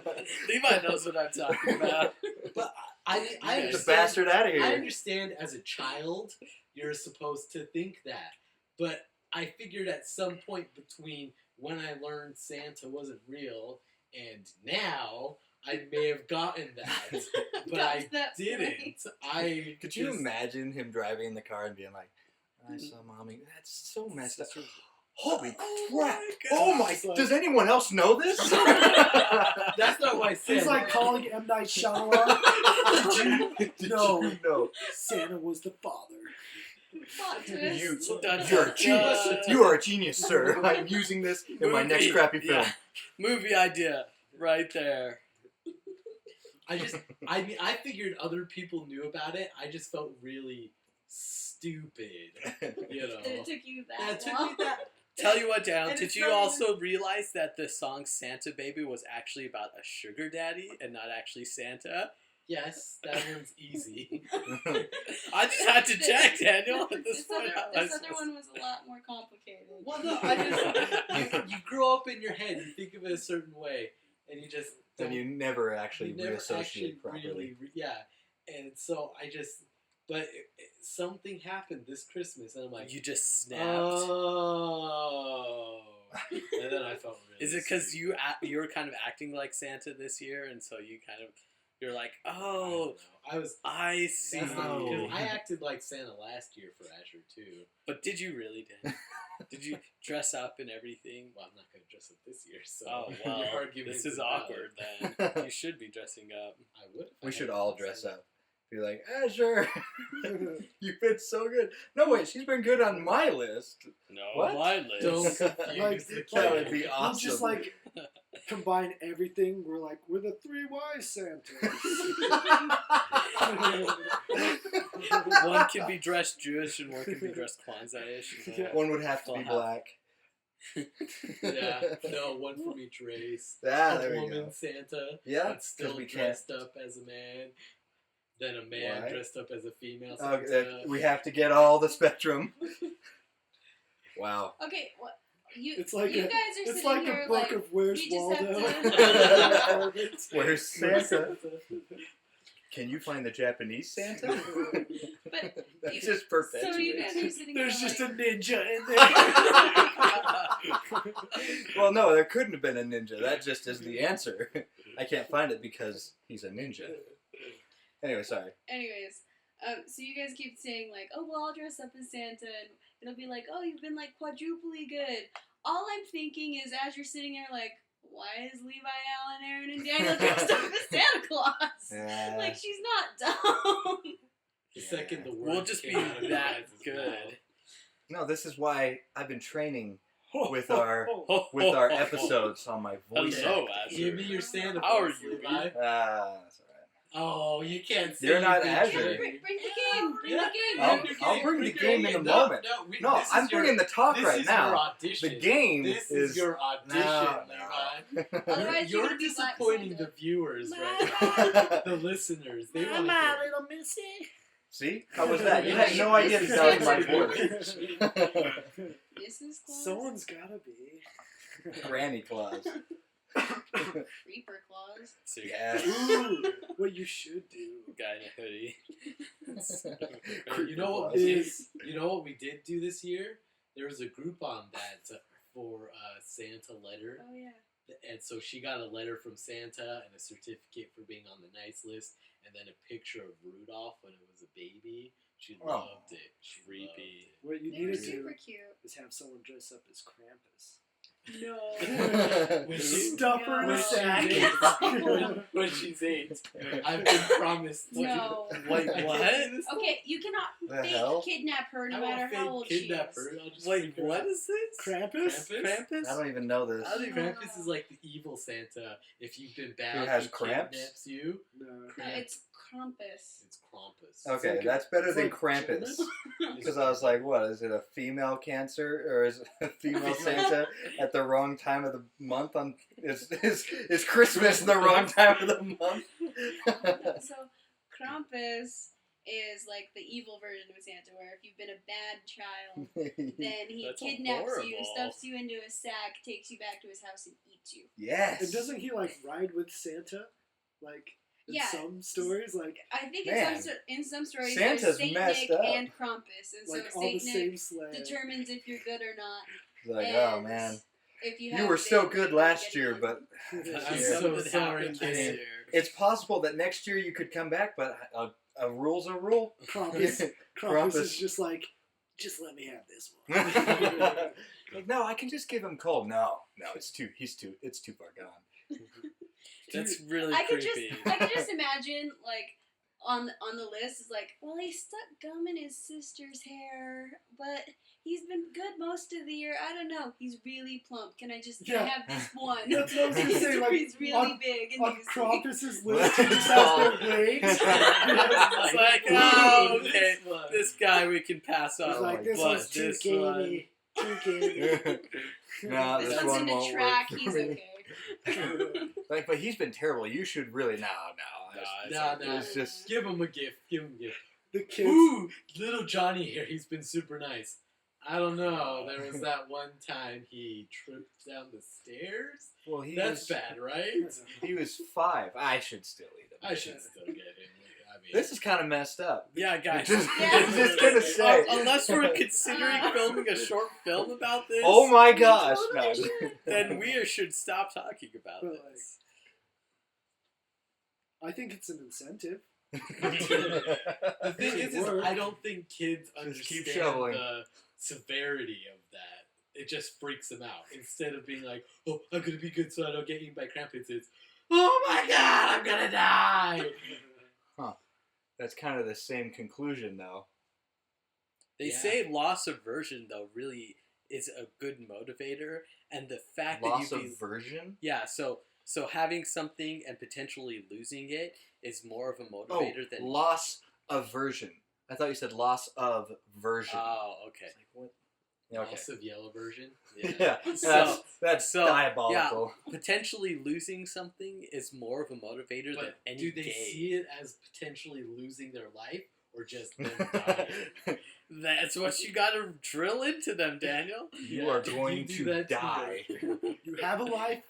Yeah. Levi knows what I'm talking about. But I Get the understand. bastard out of I here. understand as a child you're supposed to think that, but I figured at some point between when I learned Santa wasn't real and now I may have gotten that, but Got I to that didn't. point. I Could you just- imagine him driving in the car and being like, I saw mommy. That's so messed up. Holy crap. Oh my, It's like- does anyone else know this? That's not what I said. It's like calling M. Night Shyamalan. Did No. you know? Santa was the father. Plot twist. You are a genius, sir. I'm using this in my next crappy film. Yeah. Movie idea right there. I figured other people knew about it. I just felt really stupid, you know. That it took you Yeah, that it took long. me that. Tell you what, Dan, And did it's you not also realize that the song Santa Baby was actually about a sugar daddy and not actually Santa? Yes, that one's easy. I just had to check, Daniel. At this This point, other one was a lot more complicated. Well, no, you grow up in your head. You think of it a certain way, and you just Then you never actually you never reassociate actually properly. yeah. And so but something happened this Christmas, and I'm like, You just snapped. oh. And then I felt really. Is it because stupid. you were kind of acting like Santa this year, and so you're like, I don't oh, know. I was. I see. That's not because I acted like Santa last year for Azure too. But did you really, Dan? Did you dress up and everything? Well, I'm not going to dress up this year, so Oh, well, your argument this is invalid. awkward then. You should be dressing up. I would. if I We had should to all dress dress up. Be like, Azure, you fit so good. No, wait, she's been good on my list. No, What? my list. Don't confuse Like, the That would kid. be We'll awesome. just like combine everything. We're the three wise Santas. One can be dressed Jewish and one can be dressed Kwanzaa-ish. You know? Yeah. One would have to be black. Yeah, no, one from each race. Ah, A there we woman go. Santa, Yeah, but still we can't. dressed up as a man. Then a man Why? dressed up as a female Oh, Santa. we have to get all the spectrum. Wow. Okay, what you It's like you a- guys are It's sitting like here a book like of Where's you just have Waldo. Where's Santa? Can you find the Japanese Santa? But That's you- just so you perpetuates. guys are sitting There's there just like, a ninja in there. Well, no, there couldn't have been a ninja. That just is the answer. I can't find it because he's a ninja. Anyway, sorry. anyways, so you guys keep saying like, oh well, I'll dress up as Santa, and it'll be like, oh, you've been like quadruply good. All I'm thinking is, as you're sitting there, like, why is Levi, Alan, Aaron, and Daniel dressed up as Santa Claus? Like, she's not dumb. The second the word We'll just be came out of your that guys' good. mouth. No, this is why I've been training with Oh, our episodes on my voice. Hello, Give me Azure. your Santa How are voice, you, Levi. That's all Oh, you can't say You're not you've been Azure. training. Bring the game. Bring Yeah. the game. I'll- Bring the I'll game. bring the game in a No, moment. this No, is I'm your- bringing the talk this right is now. Your audition. The game This is is your audition, No, Levi. Otherwise, You're you're gonna be Black disappointing Santa. the viewers right now. The listeners. They want to hear. little missy. See? How was that? You had no idea that that was my voice. Mrs. Claus. Someone's gotta be. Granny Claus. Reaper Claus. So you Yeah. Ooh, what you should do. guy in a hoodie. You know what? Is You know what we did do this year? There was a Groupon that for Santa letter, Oh yeah. and so she got a letter from Santa and a certificate for being on the nice list, and then a picture of Rudolph when it was a baby. She Oh. loved it. She Creepy. loved it. what you They need were to super do cute. is have someone dress up as Krampus. No. When she- Stuff her in when a she's sack. eight. When she's 8, I've been promised. No. Wait, I what? can't do this. Okay, you cannot The fake hell? kidnap her no I matter won't how fake old she kidnap is. her. I'll just Wait, figure what out. is this? Krampus? Krampus? I don't even know this. How do you- Krampus is like the evil Santa. If you've been bad, Who has he cramps? kidnaps you. No. No, it's Krampus. It's Krampus. Okay, like- that's better it's than like Krampus. Jonas. Because I was like, what, is it a female cancer? Or is it a female Santa at the wrong time of the month? Is Christmas the wrong time of the month? So Krampus is like the evil version of Santa, where if you've been a bad child, then he That's kidnaps you, horrible. stuffs you into a sack, takes you back to his house, and eats you. Yes. And doesn't he like ride with Santa? Like in Yeah. some stories, like I think Man. in some stories Santa's there's Saint messed Nick up. and Krampus, and like so all the Saint same Nick sled. determines if you're good or not. like, and oh man, if you you have were so faith, good you last get year, on. but I'm Yeah. so So sorry sorry, this kid. year. it's possible that next year you could come back. But a rule's a rule. Krampus, Krampus Krampus. is just like, just let me have this one. Like, no, I can just give him cold. No, it's too far gone. That's really I could creepy. just imagine like on the list is like, well, he stuck gum in his sister's hair, but he's been good most of the year. I don't know. He's really plump. Can I just have this one? That's what I was gonna say, like, he's really big and On juicy. Krampus's list, he just has their legs. It's like, oh, okay, this guy we can pass on. He's like, this but one's too this gamey. Too gamey. No, This this one's one into won't track. work. He's okay. Like, but he's been terrible. You should really no. It's just Give him a gift. Give him a gift. The kids. Ooh, little Johnny here. He's been super nice. I don't know. There was that one time he tripped down the stairs. well, he That's was bad, right? he was 5. I should still eat him. I should still get him. I mean, This is kind of messed up. Yeah, guys. Just, Yeah. just gonna say. Unless we're considering filming a short film about this, Oh my gosh! Totally No. should. then we should stop talking about But, this. I think it's an incentive. the thing is I don't think kids Just understand keep shoveling. the severity of that. It just freaks them out. Instead of being like, oh, I'm going to be good so I don't get eaten by Krampus, it's, oh my god, I'm going to die! That's kind of the same conclusion, though. They Yeah. say loss aversion though really is a good motivator, and the fact Loss that you of version. yeah, so having something and potentially losing it is more of a Oh, motivator than loss aversion. I thought you said loss of version. Oh, okay. Like, what? Yeah, okay. Loss of yellow version. Yeah, So- that's so, diabolical. Potentially losing something is more of a motivator than But any do they game. see it as potentially losing their life or just them dying? That's what you gotta drill into them, Daniel. You Yeah, are did going you do to that too? die. You have a life.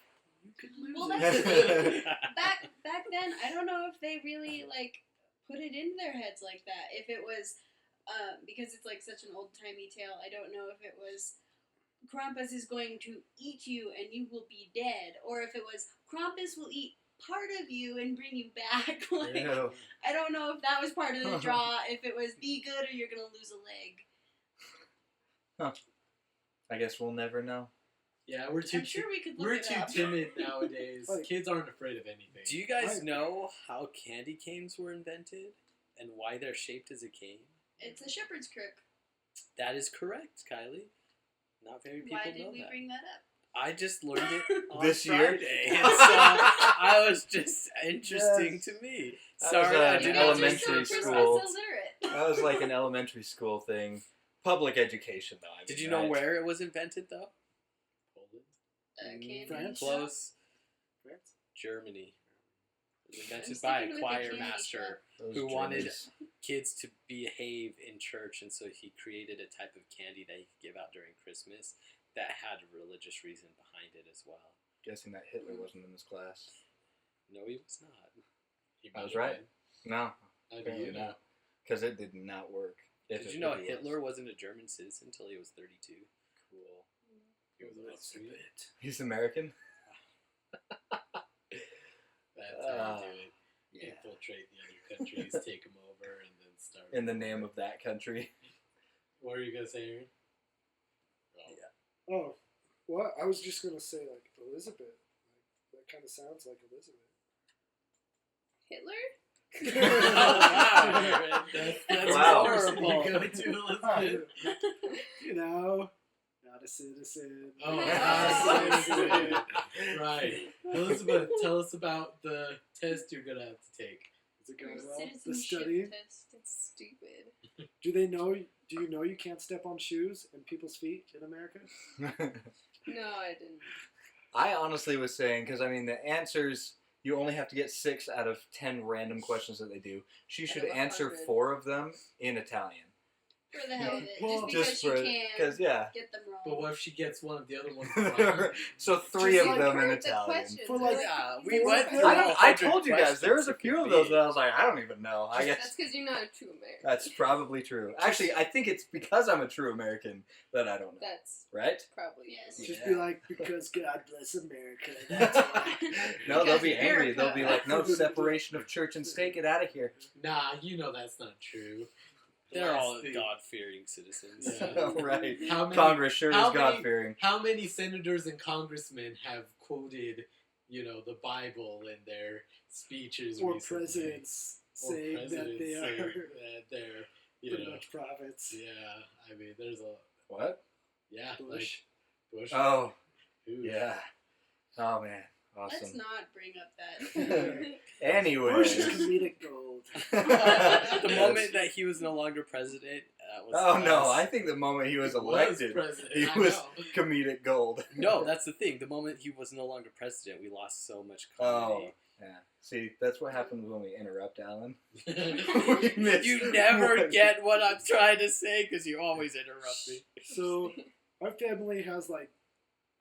You could lose Well, it. that's the thing. Back then, I don't know if they really like put it into their heads like that. If it was because it's like such an old timey tale, I don't know if it was Krampus is going to eat you and you will be dead, or if it was Krampus will eat part of you and bring you back. Like, Ew. I don't know if that was part of the draw. If it was be good or you're gonna lose a leg. I guess we'll never know. Yeah, we're too I'm sure we could look we're it too up. timid nowadays. Like- Kids aren't afraid of anything. Do you guys know how candy canes were invented and why they're shaped as a cane? It's a shepherd's crook. That is correct, Kylie. Not very people Why did know we that. bring that up? I just learned it on This year? Friday, and so I was just interesting Yes. to me. That Sorry, was, I an did You not guys are elementary so Christmas school. illiterate. That was like an elementary school thing. Public education, though. I mean, Did you know right? where it was invented, though? Poland? Candy France? shop? Close. France? Germany. It was I'm invented by a sticking with the choir candy master Those who wanted Germans. kids to behave in church, and so he created a type of candy that he could give out during Christmas that had a religious reason behind it as well. Guessing that Hitler wasn't in this class. No, he was not. He I was might have right. been. No, How do apparently you know? not. Because it did not work. If Did it you know really Hitler was. wasn't a German citizen until he was 32? Cool. He was Austrian. He's American? That's how you do it. Yeah. Infiltrate the other countries, take them over, and then start. In the name of that country. What are you gonna say, Aaron? Oh. Oh, what? I was just gonna say like Elizabeth. Like, that kind of sounds like Elizabeth. Hitler? wow, Aaron, that's Wow. horrible. You go to Elizabeth. You know, not a citizen. Oh, Not not a a citizen. Right. Elizabeth, tell us about the test you're gonna have to take. Is it going Or well? The citizenship study. test. It's stupid. Do they know? Do you know you can't step on shoes and people's feet in America? No, I didn't. I honestly was saying, because I mean, the answers, you only have to get 6 out of 10 random questions that they do. She should Out of answer 100. 4 of them in Italian. For the hell of it. Well, just because she because can yeah. get them wrong. But what if she gets one of the other ones wrong? So 3 Just of like them in Heard the Italian. questions. For like- Yeah, For we went like- through I all I 100 told you guys there was a questions few it of could those be. that I was like, I don't even know. I guess That's because you're not a true American. that's probably true. Actually, I think it's because I'm a true American that I don't know. That's Right? probably Yes. Just Yeah. be like, because God bless America. That's why. No, they'll be Because angry. America. They'll be like, no separation of church and state. Get out of here. Nah, you know that's not true. They're all Last thing- God-fearing citizens. Yeah. Right. How many, Congress sure how is many- God-fearing. how many senators and congressmen have quoted, the Bible in their speeches Or recently? presidents saying that presidents they saying are that they're, you pretty know, much prophets. yeah. I mean, there's a What? yeah, Bush. like Bush. Oh, Who- yeah. Oh man, Let's awesome. not bring up that. Anyway. Bush is comedic gold. The moment that he was no longer president was. Oh no! I think the moment he was He elected, president. he I was know. comedic gold. No, that's the thing. The moment he was no longer president, we lost so much comedy. Yeah. See, that's what happens when we interrupt Alan. You never get what I'm trying to say because you always interrupt me. So our family has like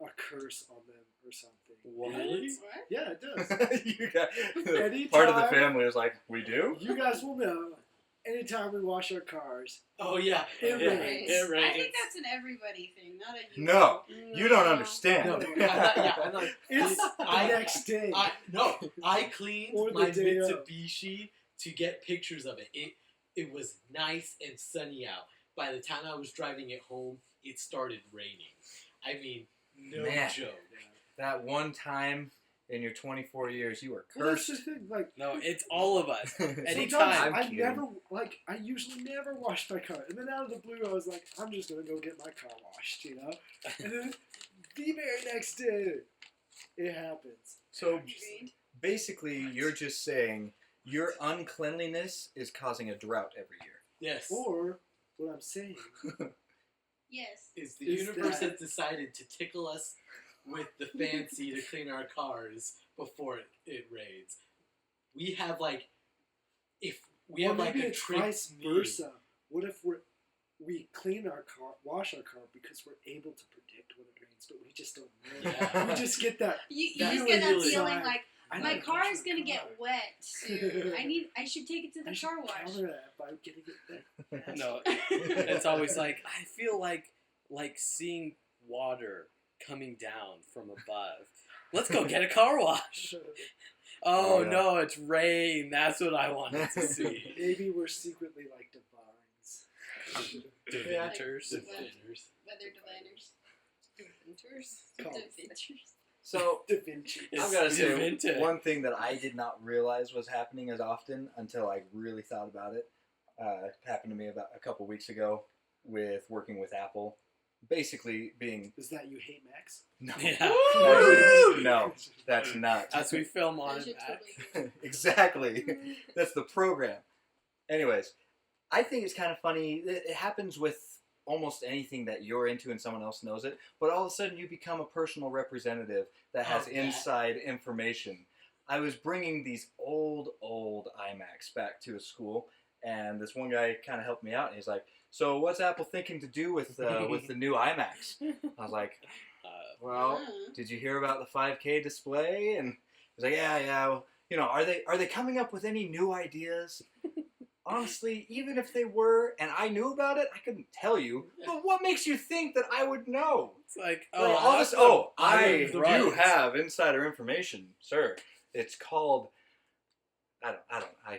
a curse on them or something. What? Really? What? Yeah, it does. You got, Anytime- part of the family is like, we do? You guys will know. Anytime we wash our cars, Oh yeah, It yeah, rains. It rains. I think that's an everybody thing, not a you. No, you don't No. understand. No, I'm not, it's the I- next day. I cleaned Or the my day of. Mitsubishi to get pictures of it. It was nice and sunny out. By the time I was driving it home, it started raining. I mean, no Man. joke. That one time in your 24 years, you were Well, that's cursed. the thing. Like No, it's all of us. sometimes Anytime. I usually never wash my car, and then out of the blue, I was like, I'm just gonna go get my car washed, you know. And then the very next day, it happens. So Agreed. basically, you're just saying your uncleanliness is causing a drought every year. Yes. Or what I'm saying Yes. Is the Is universe that- has decided to tickle us with the fancy to clean our cars before it rains. We have like, if we or have like maybe a it's trick vice knee. versa. What if we clean our car, wash our car because we're able to predict when it rains, but we just don't know. Yeah. We just get that. You That's just get that really- feeling like I my gotta car wash is gonna get car. wet soon. I should take it to the I should car wash. counter that by getting it back. No, it's always like I feel like seeing water coming down from above. Let's go get a car wash. Oh Oh, yeah. no, it's rain. That's what I wanted to see. Maybe we're secretly like divines. Divinters. Diviners. Weather diviners. Divinters. Call. Divinters. So Da Vinci. It's I've got to say, Divinter. one thing that I did not realize was happening as often until I really thought about it. Happened to me about a couple weeks ago with working with Apple. Basically being Is that you hate Max? no, Yeah. Actually, no, that's not. As we film on That it should back. totally- Exactly. That's the program. Anyways, I think it's kind of funny. It happens with almost anything that you're into and someone else knows it, but all of a sudden you become a personal representative that has Of that. inside information. I was bringing these old iMacs back to a school, and this one guy kind of helped me out, and he's like, "So what's Apple thinking to do with the new iMacs?" I was like, "Well, Ah. did you hear about the 5K display?" And he's like, yeah. Well, you know, are they coming up with any new ideas? Honestly, even if they were, and I knew about it, I couldn't tell you. But what makes you think that I would know? It's like, Like, oh, all this, oh, I'm I right. do have insider information, sir. It's called. I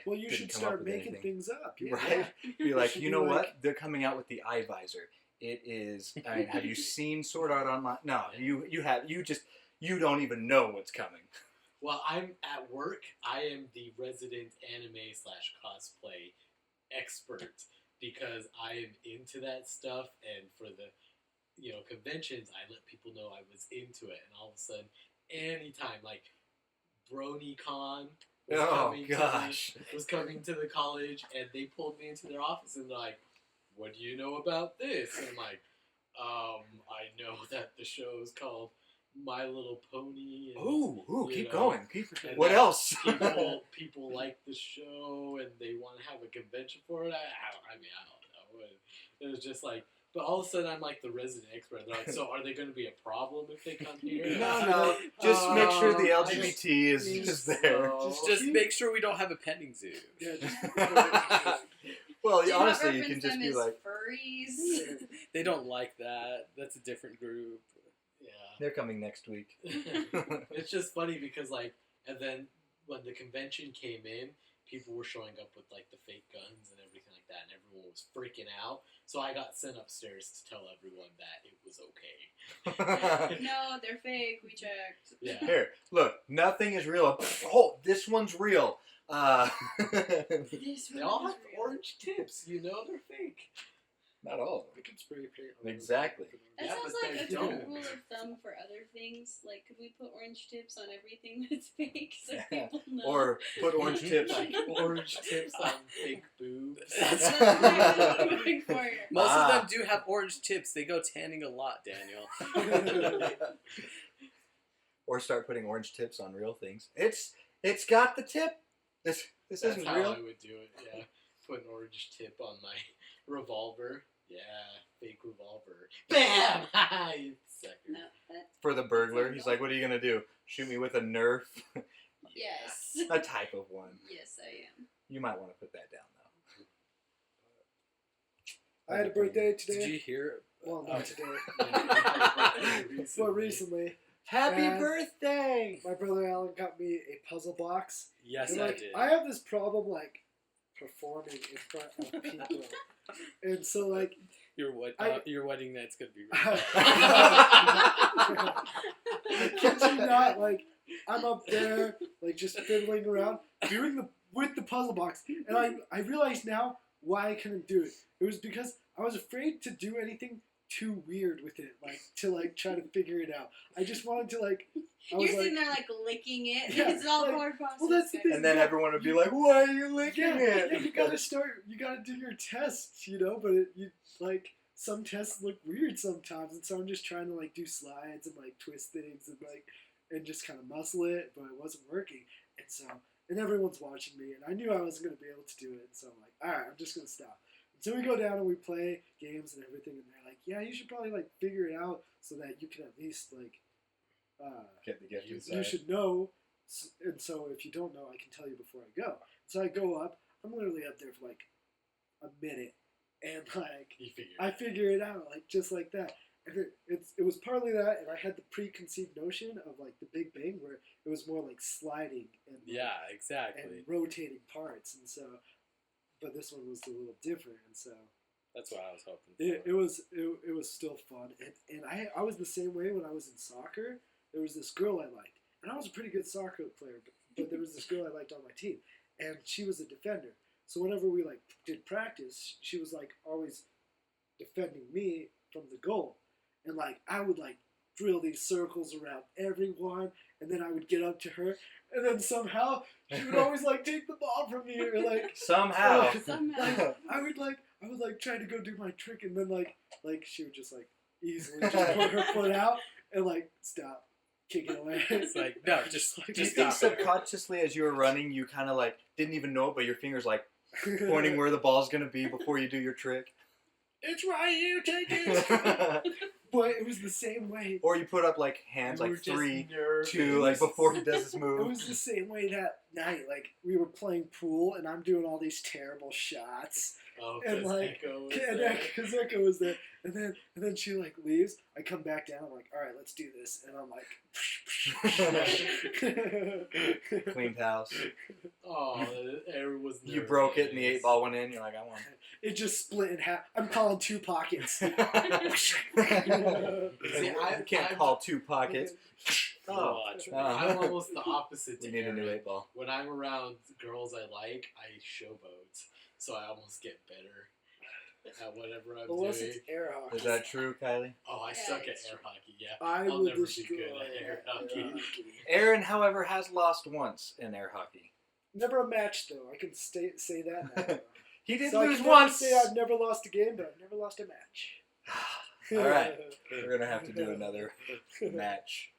Well, you didn't should come up start with making anything. things up. Yeah. Right? Be like, Should you be know like- what? They're coming out with the iVisor. It is. I mean, have you seen Sword Art Online? No, you have. You don't even know what's coming. Well, I'm at work. I am the resident anime/cosplay expert because I am into that stuff, and for the conventions, I let people know I was into it, and all of a sudden, anytime like BronyCon was Oh coming gosh. was coming to the college, and they pulled me into their office and they're like, "What do you know about this?" And I'm like, I know that the show is called My Little Pony. And Ooh, you keep know, going. and What that else? people like the show and they want to have a convention for it. I don't know. It was just like, but all of a sudden I'm like the resident expert. They're like, so are they going to be a problem if they come here? No. Just make sure the I LGBT just is think there. so. Just make sure we don't have a petting zoo. Yeah, just Well, Do you not honestly, you reference can just them be as like, furries. They don't like that. That's a different group. Yeah. they're coming next week. It's just funny because and then when the convention came in, people were showing up with like the fake guns and everything like that, and everyone was freaking out. So I got sent upstairs to tell everyone that it was okay. No, they're fake. We checked. Yeah. Here, look, nothing is real. Oh, this one's real. This They one all is have real. orange tips. You know they're fake. Not all of We can spray paint. on Exactly. That Yeah, sounds but like they a good don't. rule of thumb for other things. Like, could we put orange tips on everything that's fake so Yeah. people know? Or put orange tips. Like orange tips on fake boobs. That's exactly what I'm going for. Most Ah. of them do have orange tips. They go tanning a lot, Daniel. Or start putting orange tips on real things. It's got the tip. This That's isn't how real. I would do it. Yeah, put an orange tip on my revolver. Yeah, fake revolver. Bam! You sucker. No, that, For the burglar, he's like, "What are you gonna do? Shoot me with a Nerf?" yes. A type of one. Yes, I am. You might want to put that down though. I had a birthday Did today. you hear? Well, Oh. not today, Yeah. but recently. Happy And- birthday! My brother Alan got me a puzzle box. Yes, And, I like, did. I have this problem, like, performing in front of people. And so, like, Your wedding night's gonna be. I kid you not, like, I'm up there, like, just fiddling around, with the puzzle box. And I realize now why I couldn't do it. It was because I was afraid to do anything too weird with it, like, to, like, try to figure it out. I just wanted to, like, I You're was sitting like, there like licking it. Yeah, It's all like, going process. well, that's the thing. And then everyone would be like, "Why are you licking yeah, it?" you gotta do your tests, you know, but like, some tests look weird sometimes, and so I'm just trying to, like, do slides and, like, twist things and, like, and just kind of muscle it, but it wasn't working. And everyone's watching me, and I knew I wasn't going to be able to do it, and so I'm like, alright, I'm just going to stop. And so we go down and we play games and everything, and they're like, yeah, you should probably, like, figure it out so that you can at least, like, Get the gift you inside. should know, and so if you don't know, I can tell you before I go. So I go up, I'm literally up there for, like, a minute, and, like, You figure. I figure it out, like, just like that. And it was partly that, and I had the preconceived notion of, like, the Big Bang, where it was more like sliding and, like, Yeah, exactly. and rotating parts, and so, but this one was a little different, and so That's what I was hoping for. it was still fun, and I was the same way when I was in soccer. There was this girl I liked, and I was a pretty good soccer player, but there was this girl I liked on my team, and she was a defender. So whenever we, like, did practice, she was, like, always defending me from the goal. And, like, I would, like, drill these circles around everyone, and then I would get up to her, and then somehow she would always, like, take the ball from me, or, like, Somehow. Somehow. I would try to go do my trick, and then, like she would just, like, easily just put her foot out, and, like, stop, kick it away. It's like, no, just Do you just think stop there. subconsciously as you were running, you kind of like didn't even know it, but your fingers like pointing where the ball's gonna be before you do your trick? It's right here, take it! But it was the same way. Or you put up like hands We were like just 3, nervous. 2, like before he does his It move. was the same way that night. Like, we were playing pool, and I'm doing all these terrible shots. Oh, and, 'cause like, Echo was And there. Kazeka was there. And then she, like, leaves. I come back down. I'm like, all right, let's do this. And I'm like... Cleaned house. Oh, Aaron was. You broke it and the 8 ball went in. You're like, I want It just split in half. I'm calling 2 pockets. it. I can't call 2 pockets. Oh, Watch. I'm almost the opposite. we To need a new Aaron. 8 ball. When I'm around girls I like, I showboat, so I almost get better at whatever I'm Unless doing. it's air hockey. Is that true, Kylie? Oh, I Yeah, suck at it's air true. hockey. Yeah, I I'll will never be destroy good at air hockey. Aaron, however, has lost once in air hockey. Never a match, though. I can say that now. He did So I lose can never once. say I've never lost a game, but I've never lost a match. All right, we're gonna have to do another match.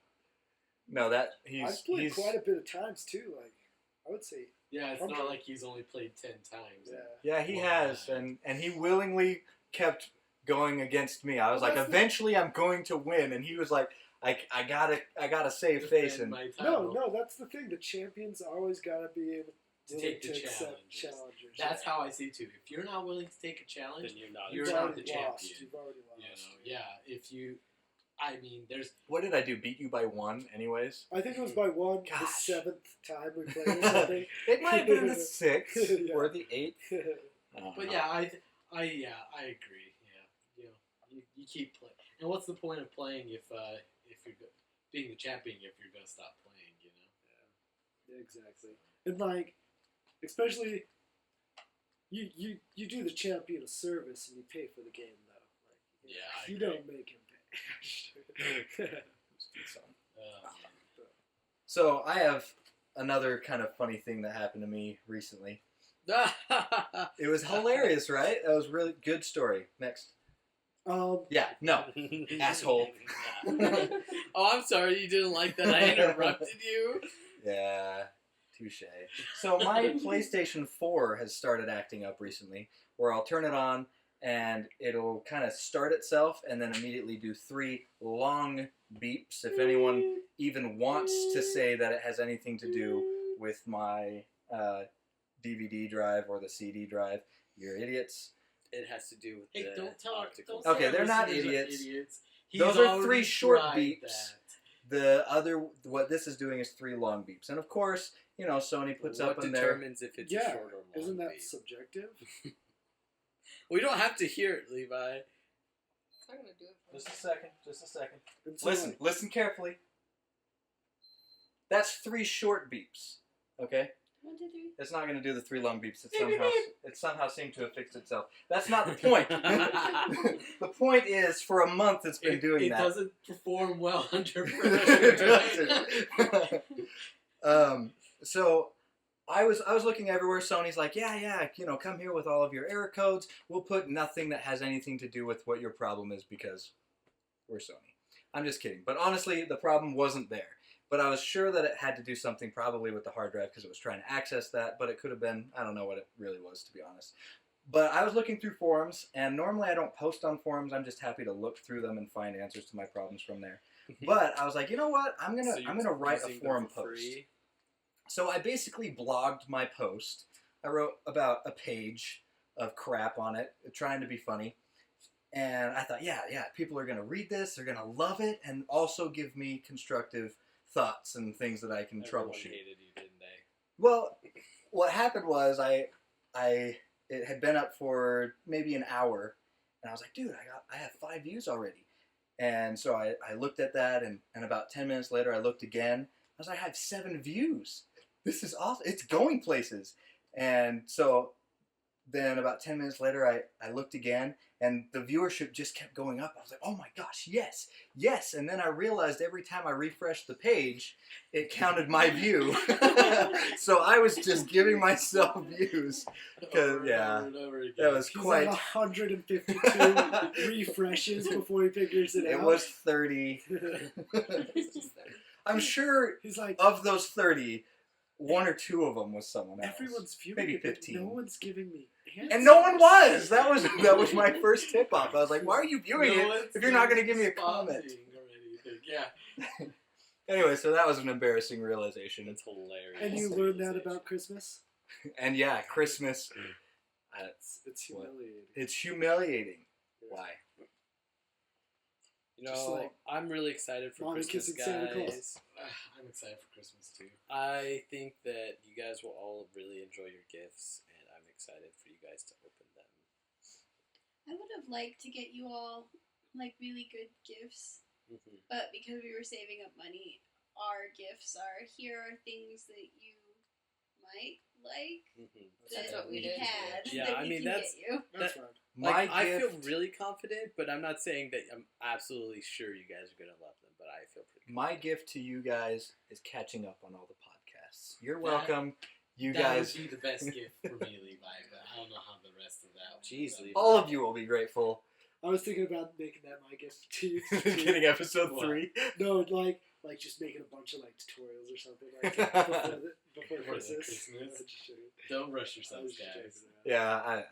No, that I've played he's quite a bit of times too. Like, I would say, Yeah, it's Okay. not like he's only played 10 times. yeah. he Wow. has, and he willingly kept going against me. I was Well, like, that's the- eventually I'm going to win, and he was like, I gotta save face, Defend and my No, title. no, that's the thing. The champions always gotta be able To to take the accept challenges. challengers. That's how I see it too. If you're not willing to take a challenge, Then you're not. You're You've not already the lost. champion. You've already you lost. know, yeah. If you, I mean, there's what did I do? Beat you by 1, anyways. I think it was by one the Gosh. 7th time we played or something. It might have been the 6th Yeah. or the 8th. But yeah, I agree. Yeah, you keep playing. And what's the point of playing if you're being the champion if you're gonna stop playing? You know. Yeah, exactly. And like, Especially, you do the champion a service and you pay for the game though. Like, Yeah, I you agree. don't make him pay. So I have another kind of funny thing that happened to me recently. It was hilarious, right? That was a really good story. Next. Yeah, no. Asshole. Oh, I'm sorry you didn't like that. I interrupted you. Yeah, touche. So my PlayStation 4 has started acting up recently, where I'll turn it on and it'll kind of start itself and then immediately do 3 long beeps. If anyone even wants to say that it has anything to do with my DVD drive or the CD drive, you're idiots. It has to do with Hey, the don't tell optical. don't Okay, say they're not listeners are idiots. He's Those are already 3 short tried beeps. that. What this is doing is 3 long beeps. And of course, you know, Sony puts What up in there. determines if it's a Yeah, short or long isn't that beep? subjective? We don't have to hear it, Levi. It's not gonna do it for Just me. a second. And so, Listen, listen carefully. That's 3 short beeps. Okay? 1, 2, 3. It's not going to do the 3 long beeps. It somehow seemed to have fixed itself. That's not the point. The point is, for a month, it's been doing It that. doesn't perform well under It pressure. doesn't. So I was looking everywhere. Sony's like, yeah, you know, come here with all of your error codes. We'll put nothing that has anything to do with what your problem is because we're Sony. I'm just kidding. But honestly, the problem wasn't there. But I was sure that it had to do something probably with the hard drive because it was trying to access that. But it could have been, I don't know what it really was, to be honest. But I was looking through forums, and normally I don't post on forums. I'm just happy to look through them and find answers to my problems from there. But I was like, you know what? I'm gonna write a using them forum for post. free? So I basically blogged my post. I wrote about a page of crap on it, trying to be funny. And I thought, yeah, people are going to read this, they're going to love it, and also give me constructive thoughts and things that I can Everyone troubleshoot. hated you, didn't they? Well, what happened was it had been up for maybe an hour, and I was like, dude, I have 5 views already. And so I looked at that, and about 10 minutes later, I looked again. I was like, I have 7 views. This is awesome. It's going places. And so then about 10 minutes later, I looked again, and the viewership just kept going up. I was like, oh my gosh, yes. And then I realized every time I refreshed the page, it counted my view. So I was just giving myself views. Over Yeah, and over again. that was he's quite... at 152 refreshes before he figures it out. It was 30. It's just there. I'm sure He's like, of those 30, 1 or 2 of them was someone else. everyone's viewing Maybe it, but 15. no one's giving me answers. And no one was. That was my first tip off. I was like, why are you viewing No it one's if you're not going to give me a comment? responding or anything. Yeah. Anyway, so that was an embarrassing realization. That's hilarious. And you learned that about Christmas? And yeah, Christmas, It's humiliating. it's humiliating. Why? You know, Just like I'm really excited for Mommy Christmas, kissing Santa Claus. guys. I'm excited for Christmas too. I think that you guys will all really enjoy your gifts, and I'm excited for you guys to open them. I would have liked to get you all like really good gifts, Mm-hmm. but because we were saving up money, our gifts are here are things that you might like Mm-hmm. That's that what we did. had. Yeah, that I we mean, can that's- get you. That's that- fine. My I feel gift, really confident, but I'm not saying that I'm absolutely sure you guys are gonna love them. But I feel pretty. my gift to you guys is catching up on all the podcasts. You're That- welcome. You that guys, would be the best gift for me, Levi, but I don't know how the rest of that would Jeez, go. Levi. all of you will be grateful. I was thinking about making that my gift to you. Getting episode What? 3. No, like just making a bunch of like tutorials or something like that before Before the Christmas. Christmas. I was just joking. Don't rush I yourselves, was just guys. joking around. Yeah, I know.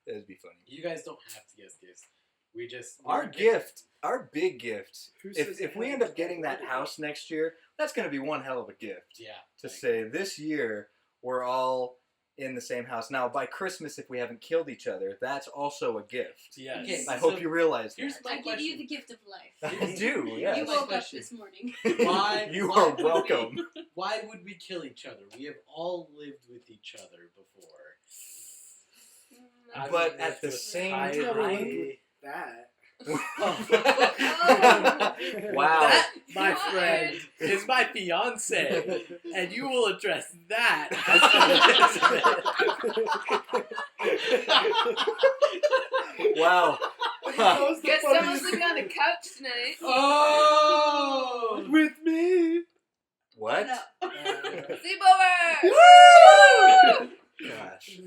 It'd be funny. You guys don't have to guess gifts. We just Our gift, our big gift, Who says if it we has end up to getting that be? house next year, that's going to be one hell of a gift. Yeah. To like, say this year we're all in the same house. Now, by Christmas, if we haven't killed each other, that's also a gift. Yes. Okay, I so hope you realize here's that. my I give question. you the gift of life. I do, yes. You My woke up question. this morning. Why- You why are would welcome. Why would we kill each other? We have all lived with each other before. I've But lived at the with same I've never lived Kyrie. with that. Wow. That, my friend, is my fiance, and you will address that Wow. That was the Guess someone's funniest sleeping on the couch tonight. Oh! with me. What? No. Sleepover! Gosh.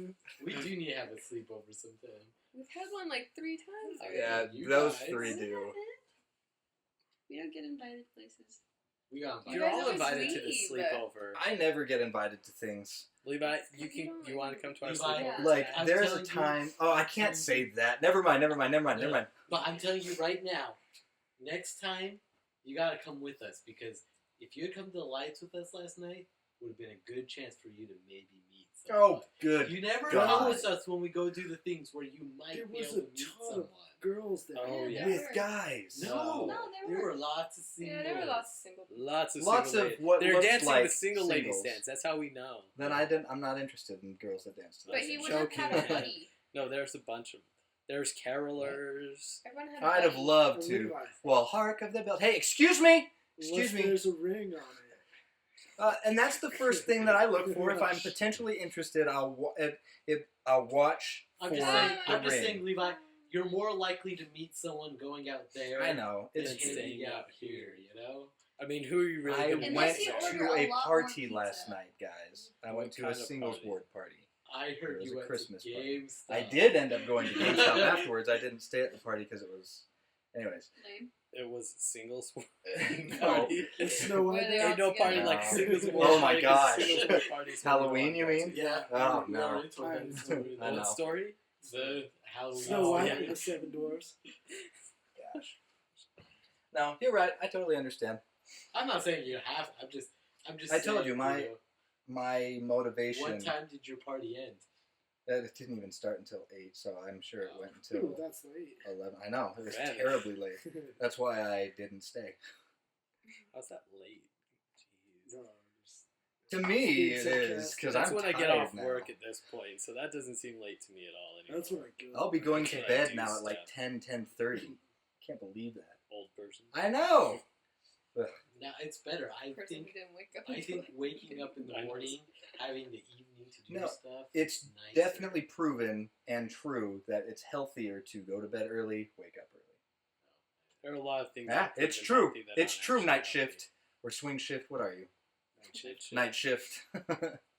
We do need to have a sleepover sometime. We've had one like 3 times already. Yeah, You those guys. 3 do. We don't get invited places. We got You You're guys all always invited to the leave. sleepover. I never get invited to things. Levi, You don't you want to come to our Levi, sleepover? Yeah. Like, I'm there's a telling you- time. Oh, I can't say that. Never mind. But I'm telling you right now, next time, you gotta come with us, because if you had come to the lights with us last night, would have been a good chance for you to maybe meet someone. Oh, good. You never God. come with us when we go do the things where you might There be was able a to meet ton of someone. girls there. Oh, yeah. With guys. No, No, there were lots of singles. Yeah, there were lots of single people. Lots of Lots single of ladies. what They're looks dancing like the single ladies singles. dance. That's how we know. Then I'm not interested in girls that dance to But that. he That's would have had a joking. buddy. No, there's a bunch of. There's carolers. Everyone had a I'd have buddy. loved to. Levi. Well, hark of the bell. Hey, excuse me. Unless Excuse me. There's a ring on it. And that's the first thing that I look for. If I'm potentially interested, I'll watch I'm for just saying, the I'm just ring. saying, Levi, you're more likely to meet someone going out there I know. than It's It's hanging staying out here, you know? I mean, who are you really I going to went Unless you to order a a lot party more last pizza. night, guys. I What went to a kind of singles party? ward party. I It heard was you a went Christmas to party. GameStop. I did end up going to GameStop afterwards. I didn't stay at the party because it was. Anyways. Lame. It was singles No. party. It's Snow White. Where they Ain't no party No. like singles Oh ward my party, 'cause gosh. singles ward parties when Halloween, we you all go mean? to. Yeah. Oh, we no. already told that story. I know. What story? The Halloween. Snow White yeah. and the Seven Dwarfs. Gosh. No, you're right. I totally understand. I'm not saying you have. I'm just. I told saying, you, my know, my motivation. What time did your party end? It didn't even start until 8, so I'm sure it went Ooh, until that's late. 11. I know. It was Really? terribly late. That's why I didn't stay. How's that late? Jeez. No, just- To me, Being it is sarcastic. because That's I'm when I tired get off now. work at this point, so that doesn't seem late to me at all anymore. That's when I go. I'll be going to Can I bed do now at like stuff? 10:30. Can't believe that. Old person. I know. Now it's better. I Person think. who didn't wake up I until think waking up in the I know. morning, having the evening to do No, stuff. It's is nicer. definitely proven and true that it's healthier to go to bed early, wake up early. There are a lot of things. Yeah, that it's prove true. healthy that It's aren't true. actually Night healthy. shift or swing shift. What are you? Night shift. Night shift.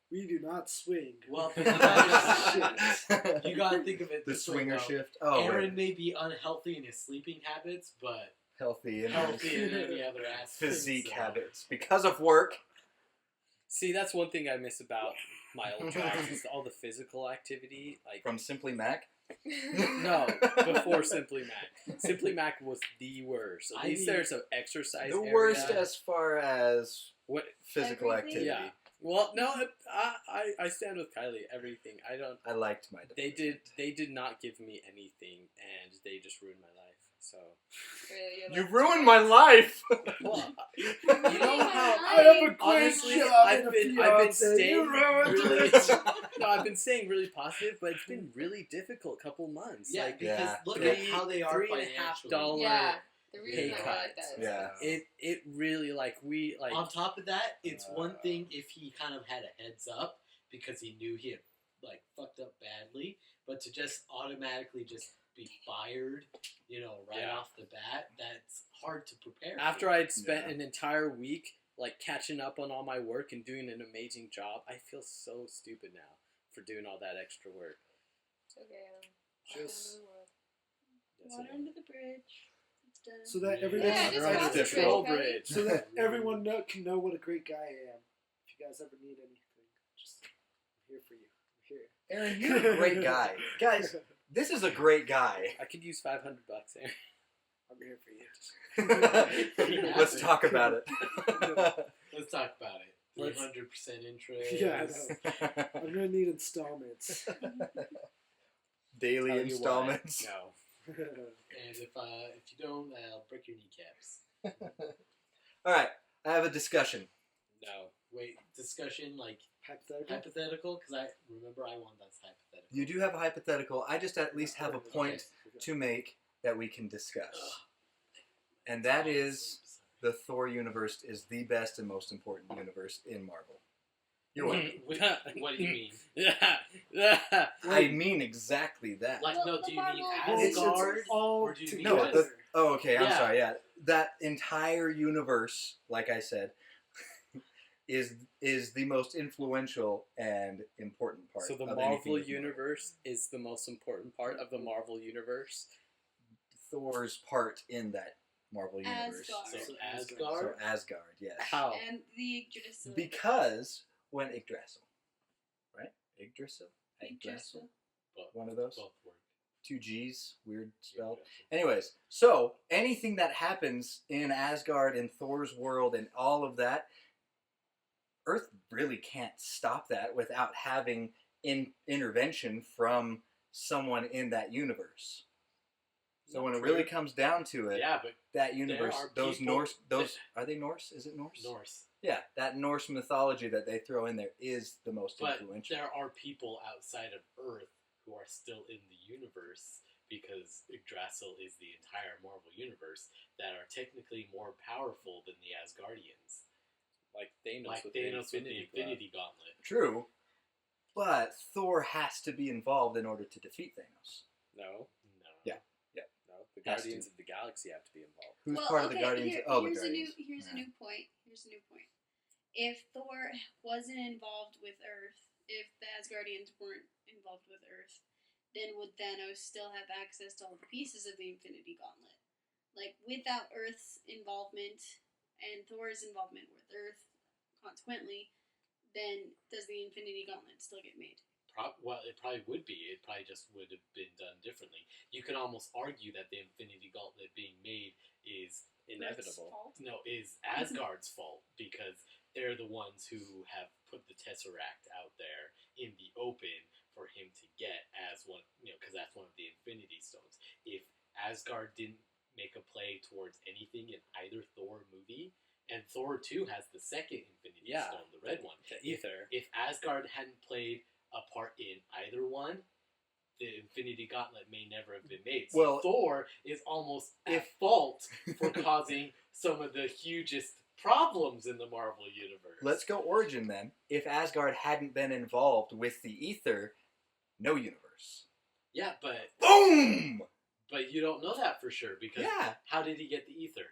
We do not swing. Well, Shit. you gotta think of it The this way, swinger though. shift. Oh, Aaron right. may be unhealthy in his sleeping habits, but Healthy and healthy in any other aspect. physique so. habits because of work. See, that's one thing I miss about my old job is all the physical activity. Like From Simply Mac. no, before Simply Mac. Simply Mac was the worst. At I least mean, there's an exercise. The area. worst as far as What? physical Everything? activity. Yeah. Well, no, I stand with Kylie. Everything. I don't. I liked my. They did not give me anything, and they just ruined my life. So. Really, You like, ruined my life. Well, You you know how. I have a great Honestly, job I've and a been fiance. staying You ruined really. it. No, I've been saying really positive, but it's been really difficult couple months. Yeah, like because Yeah. look three- at how they are $3.50 financially. Yeah, the reason pay I cut. like that is Yeah. it really like we like On top of that, it's one thing if he kind of had a heads up because he knew he had like fucked up badly, but to just automatically just be fired, right Yeah. off the bat, that's hard to prepare. after for. I'd spent Yeah. an entire week like catching up on all my work and doing an amazing job, I feel so stupid now for doing all that extra work. It's okay. Just- That's Water it. under the bridge. It's done. So that Yeah, everyone, Yeah, just Right, cross the it's bridge, Troll buddy. bridge. so that everyone can know what a great guy I am. If you guys ever need anything, just I'm here for you. I'm here. Aaron, you're a great guy. Guys, this is a great guy. I could use $500, Aaron. I'm here for you. Let's talk about it. Let's talk about it. Let's- 300% interest. Yeah, I know. I'm gonna need installments. Daily Tell you what, installments. No. And if you don't, I'll break your kneecaps. All right, I have a discussion. No. Wait, discussion like Hypothetical. hypothetical? Because I remember I want that's hypothetical. You do have a hypothetical. I just at least have a point to make that we can discuss. And that is the Thor universe is the best and most important universe in Marvel. You're welcome. What do you mean? I mean exactly that. Like, Well, no, the do you mean Marvel- It's Asgard? all or do you mean No, together. Oh, okay. I'm Yeah. sorry. Yeah, that entire universe, like I said, is the most influential and important part. So the of anything Marvel with Marvel. universe is the most important part of the Marvel universe. Thor's part in that Marvel universe. Asgard. So So Asgard? So Asgard, yes. How? And the Yggdrasil. Because when Yggdrasil, right? Yggdrasil? Yggdrasil. One of those? Both work. 2 G's, weird spelled. Yeah. Anyways, so anything that happens in Asgard and Thor's world and all of that, Earth really can't stop that without having intervention from someone in that universe. So Not when it true. really comes down to it, Yeah, but that universe, are those people Norse, those that- are they Norse? Is it Norse? Norse. Yeah, that Norse mythology that they throw in there is the most But influential. there are people outside of Earth who are still in the universe because Yggdrasil is the entire Marvel universe that are technically more powerful than the Asgardians. Like Thanos, Like with, Thanos with the Glove. Infinity Gauntlet. True, but Thor has to be involved in order to defeat Thanos. No, No. Yeah. no. The Has to. Guardians of the Galaxy have to be involved. Who's Well, part of the okay, Guardians? Here, Oh, the here's Guardians. here's a Yeah. new point. Here's a new point. If Thor wasn't involved with Earth, if the Asgardians weren't involved with Earth, then would Thanos still have access to all the pieces of the Infinity Gauntlet? Like, without Earth's involvement and Thor's involvement with Earth, consequently, then does the Infinity Gauntlet still get made? Well, it probably would be. It probably just would have been done differently. You can almost argue that the Infinity Gauntlet being made is Inevitable. Earth's fault? is Asgard's fault because they're the ones who have put the Tesseract out there in the open for him to get as one, because that's one of the Infinity Stones. If Asgard didn't make a play towards anything in either Thor movie, and Thor 2 has the second Infinity Yeah. Stone, the red one. The ether. If Asgard hadn't played a part in either one, the Infinity Gauntlet may never have been made. So Well, Thor is almost at fault for causing some of the hugest problems in the Marvel universe. Let's go origin then. If Asgard hadn't been involved with the ether, no universe. Yeah, but Boom! you don't know that for sure because Yeah, how did he get the ether?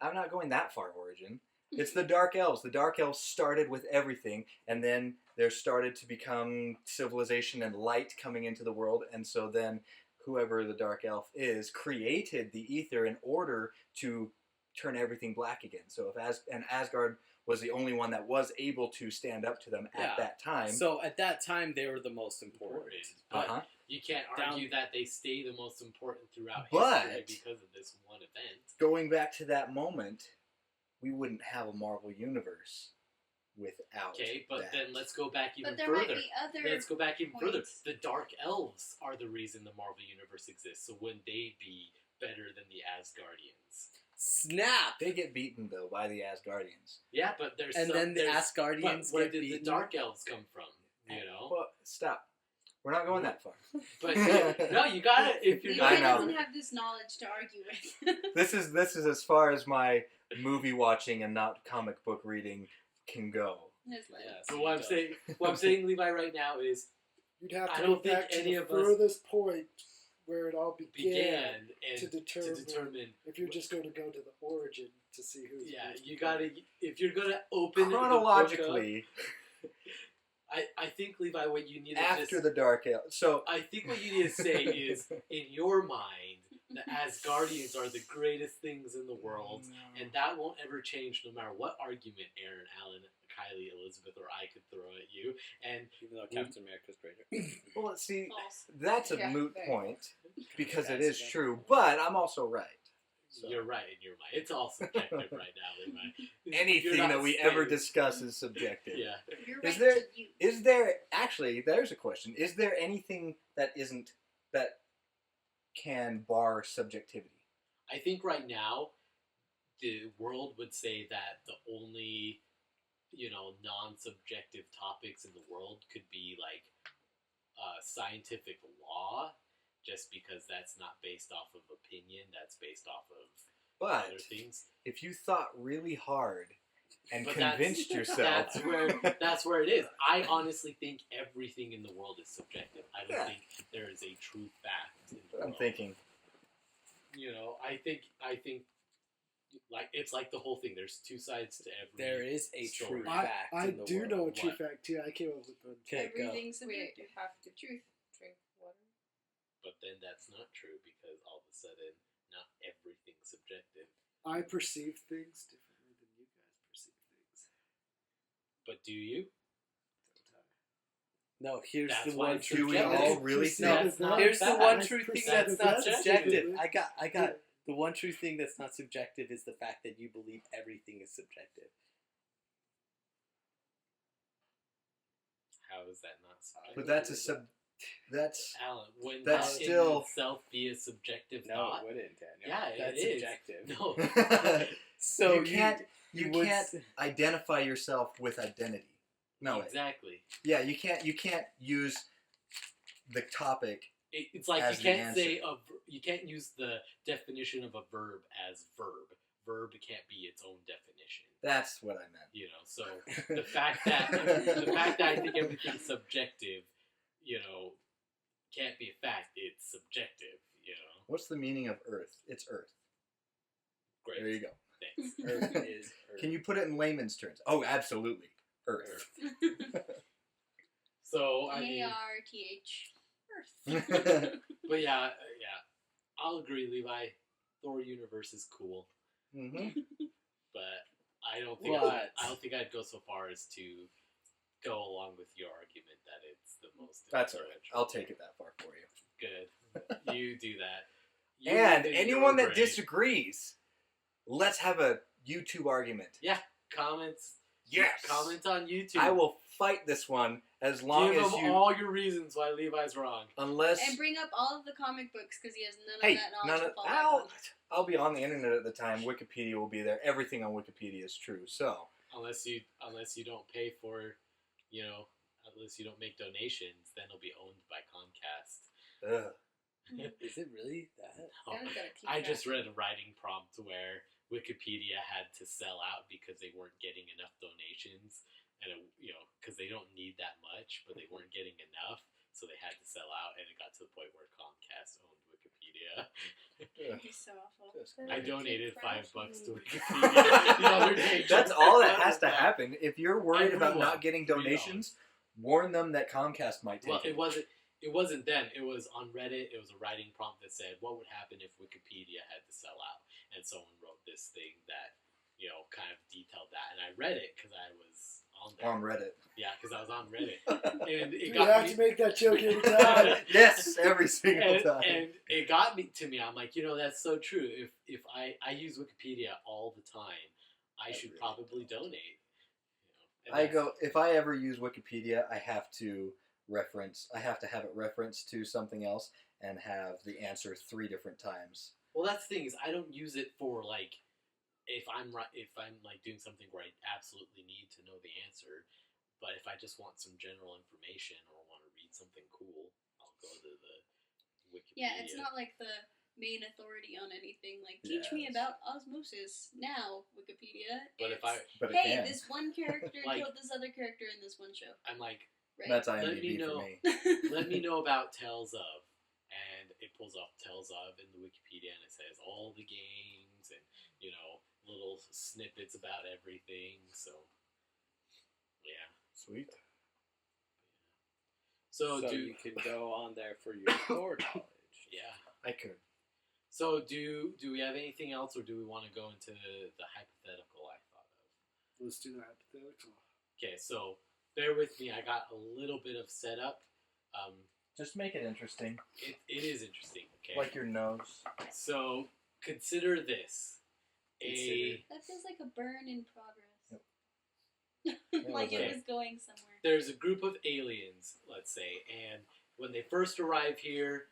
I'm not going that far origin. It's the Dark Elves. The Dark Elves started with everything, and then there started to become civilization and light coming into the world, and so then whoever the Dark Elf is created the ether in order to turn everything black again. So if Asgard was the only one that was able to stand up to them Yeah. at that time. So at that time, they were the most important. But Uh-huh. you can't argue that they stay the most important throughout But- history because of this one event. Going back to that moment, we wouldn't have a Marvel universe without Okay, but that. then let's go back even But there further. might be other. Let's go back even further. points. The Dark Elves are the reason the Marvel Universe exists, so wouldn't they be better than the Asgardians? Snap! They get beaten though by the Asgardians. Yeah, but there's And some, then the there's- Asgardians But where get did beaten. the Dark Elves come from? You know, Well, stop. We're not going that far. but no, you gotta if you're I Levi know. doesn't have this knowledge to argue with. This is as far as my movie watching and not comic book reading can go. That's fine. Yes. So what I'm saying, Levi, right now is You'd have I to don't go back think to any the of us furthest point where it all began, began and to determine, determine. if you're just going to go to the origin to see who's. Yeah, most you important. gotta if you're gonna open Chronologically, the book up, I think Levi, what you need to after just, the Dark Elves. So I think what you need to say is, in your mind, the Asgardians are the greatest things in the world, and that won't ever change no matter what argument Aaron, Alan, Kylie, Elizabeth, or I could throw at you. And Even though Captain America's greater. well, let's see. False. That's a Yeah, moot fair. point because it Yes, is that's true. fair. But I'm also right. So you're right in your mind. It's all subjective right now, Levi. anything You're not that we ever staying- discuss is subjective. Yeah. You're Is right there- to you. Is there actually? There's a question. Is there anything that isn't that can bar subjectivity? I think right now, the world would say that the only, non-subjective topics in the world could be like scientific law, just because that's not based off of opinion, that's based off of But other things. if you thought really hard and But convinced yourself, That's where it is. I honestly think everything in the world is subjective. I don't Yeah. think there is a true fact in the I'm world. thinking, You know, I think like it's like the whole thing. There's two sides to every. There is a story. true fact I in the do world. know a true What? fact too. I came up with one. Okay, go. Everything's Wait, subjective. you have to drink water. But then that's not true because all of a sudden, not everything's subjective. I perceive things differently than you guys perceive things. But do you? No, here's That's the why one it's true do we thing. subjective. all really Perceive think? That's it not that- Here's the fact. one I true thing perceive that's it not that subjective. subjectively. I got the one true thing that's not subjective is the fact that you believe everything is subjective. How is that not subjective? But that's Alan, wouldn't That's that still- in itself be a subjective No, thought? it wouldn't, Daniel. Yeah, it that's is. subjective. No. So you can't would identify yourself with identity. No, exactly. yeah, you can't use the topic. It's like As you the can't say answer. you can't use the definition of a verb as verb. Verb can't be its own definition. That's what I meant. You know, so the fact that I think everything's subjective, you know, can't be a fact. It's subjective. You know, What's the meaning of Earth? It's Earth. great. There you go. Thanks. Earth is Earth. Can you put it in layman's terms? Oh, absolutely. Earth. So I mean, ARTH. Earth. but yeah, I'll agree, Levi. Thor universe is cool, hmm but I don't think What? I'd go so far as to go along with your argument that it's the most. That's all right. influential. I'll take it that far for you. Good. You do that. You And live in anyone your that brain. disagrees, let's have a YouTube argument. Comments. Yes. Comment on YouTube. I will fight this one as long Give as them you. all your reasons why Levi's wrong. Unless. And bring up all of the comic books because he has none Hey, of that none knowledge of. to fall back on. I'll be on the internet at the time. Wikipedia will be there. Everything on Wikipedia is true. So. Unless you don't pay for, unless you don't make donations, then it'll be owned by Comcast. Ugh. Is it really that? Dan's gotta keep I track. just read a writing prompt where Wikipedia had to sell out because they weren't getting enough donations, and because they don't need that much, but they weren't getting enough, so they had to sell out, and it got to the point where Comcast owned Wikipedia. It'd be so awful. I donated $5 to crashing. Wikipedia the other day. That's all that has to happen. If you're worried about Everyone. not getting donations, warn them that Comcast might take Well, it. it wasn't then. It was on Reddit. It was a writing prompt that said, "What would happen if Wikipedia had to sell out?" And someone wrote this thing that, kind of detailed that. And I read it because I was on there. On Reddit. Yeah, because I was on Reddit, and Do it we got have me. to make that joke every time? Yes, every single time. and it got me to me. I'm like, that's so true. If I use Wikipedia all the time, I That's should really probably donate. And I that's- go, if I ever use Wikipedia, I have to have it referenced to something else and have the answer 3 different times. Well, that's the thing is I don't use it for like if I'm like doing something where I absolutely need to know the answer, but if I just want some general information or want to read something cool, I'll go to the Wikipedia. Yeah, it's not like the main authority on anything. Like, teach me Yes. about osmosis now, Wikipedia. But if It's, But it hey, can. this one character Like- killed this other character in this one show, I'm like, right? That's Let IMDb me know. for me. let me know about Tales of, and it pulls up Tales of in the Wikipedia, and it says all the games and little snippets about everything. So yeah. Sweet. So, So do you can go on there for your core knowledge. yeah. I could. So do we have anything else, or do we want to go into the hypothetical I thought of? Let's do the hypothetical. Okay, so bear with me. I got a little bit of setup. Just make it interesting. It is interesting. Okay, Like your nose. so consider this. That feels like a burn in progress. like was it a- was going somewhere. There's a group of aliens, let's say, and when they first arrive here,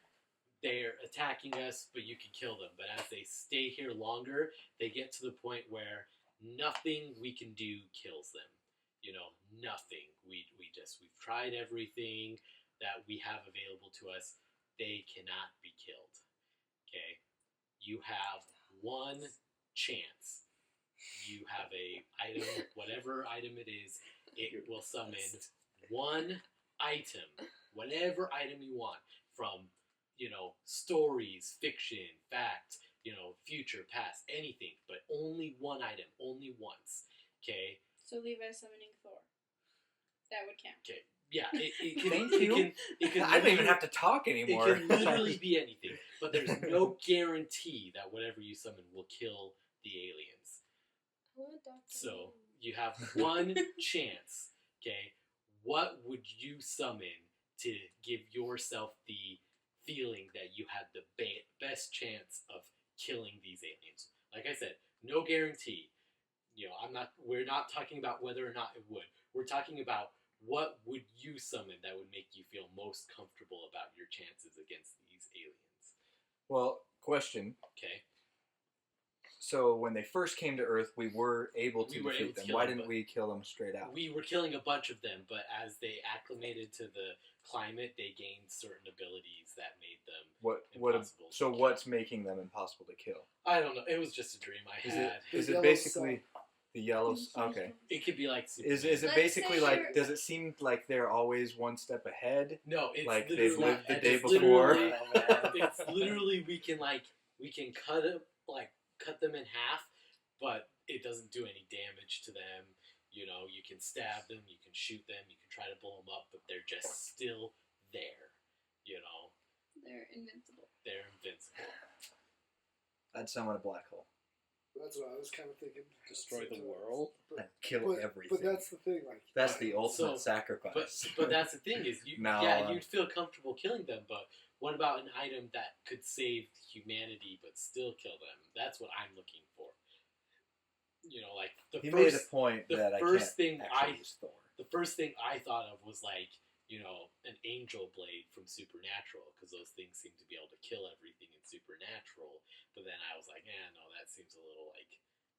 they're attacking us, but you can kill them. But as they stay here longer, they get to the point where nothing we can do kills them. Nothing. We've tried everything that we have available to us. they cannot be killed. Okay? You have one chance. You have a item, whatever item it is, it will summon one item, whatever item you want, from, stories, fiction, fact, future, past, anything, but only one item, only once. Okay? So Levi summoning Thor. That would count. Okay. Yeah, it can, Thank it you. can, it can I don't even literally- have to talk anymore. It can literally be anything, but there's no guarantee that whatever you summon will kill the aliens. I want Dr. So you have one chance. Okay, what would you summon to give yourself the feeling that you had the best chance of killing these aliens? Like I said, no guarantee. We're not talking about whether or not it would. We're talking about what would you summon that would make you feel most comfortable about your chances against these aliens. Well, question. Okay. So when they first came to Earth, we were able to We were able defeat to them. kill Why them, didn't but we kill them straight out? We were killing a bunch of them, but as they acclimated to the climate, they gained certain abilities that made them What? impossible. So to what's making them impossible to kill? kill. I don't know. It was just a dream I Is had. it? Is The it yellow basically the yellows? Okay. It could be like Is Superman. it Let's basically say like? you're- Does it seem like they're always one step ahead? No, it's Like they've literally, lived the it's day before? literally- Oh, it's literally we can cut them in half, but it doesn't do any damage to them. You can stab them, you can shoot them, you can try to blow them up, but they're just still there. They're invincible. They're invincible. I'd summon a black hole. That's what I was kind of thinking. Destroy the world? I'd kill But everything. that's the thing, like That's the ultimate So- sacrifice. But that's the thing is, No. you'd feel comfortable killing them, but what about an item that could save humanity but still kill them? That's what I'm looking for. Like he made a first point the that I first can't thing actually use Thor. the first thing I thought of was an angel blade from Supernatural, because those things seem to be able to kill everything in Supernatural. But then I was like, no, that seems a little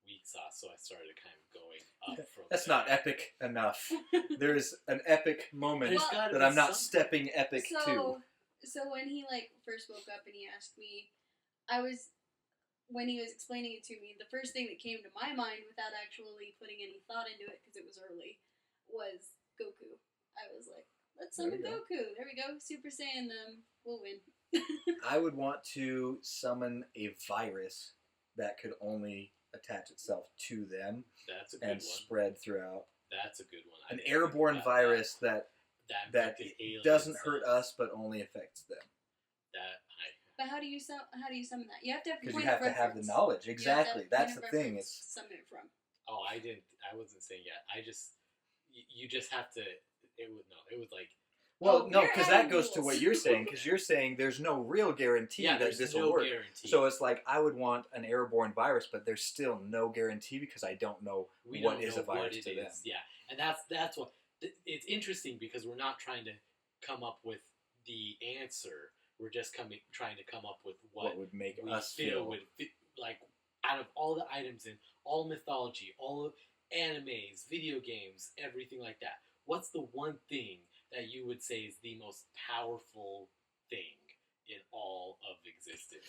weak sauce. So I started kind of going up from That's there. not epic enough. There's an epic moment There's gotta that be I'm not some- stepping epic to. So when he first woke up and he asked me, when he was explaining it to me, the first thing that came to my mind without actually putting any thought into it because it was early was Goku. I was like, let's There summon you go. Goku. There we go. Super Saiyan them. We'll win. I would want to summon a virus that could only attach itself to them That's a good and one. spread throughout. That's a good one. I An didn't think airborne about virus that that infected aliens doesn't hurt cells. us but only affects them. But how do you summon that? You have to have a Because point you have of to have the reference. knowledge. You have to Exactly. have That's point the of thing. reference It's to summon it from. I wasn't saying yet. You just have to. It was like. well, Oh, no, you're because adding that goes to rules. what you're saying. Because you're saying there's no real guarantee Yeah, that there's this no will work. guarantee. So it's like I would want an airborne virus, but there's still no guarantee because I don't know we what don't is know a virus what it to them. is. Yeah, and that's what. It's interesting because we're not trying to come up with the answer. We're just trying to come up with What would make we us feel feel would fit, out of all the items in all mythology, all of animes, video games, everything like that. What's the one thing that you would say is the most powerful thing in all of existence?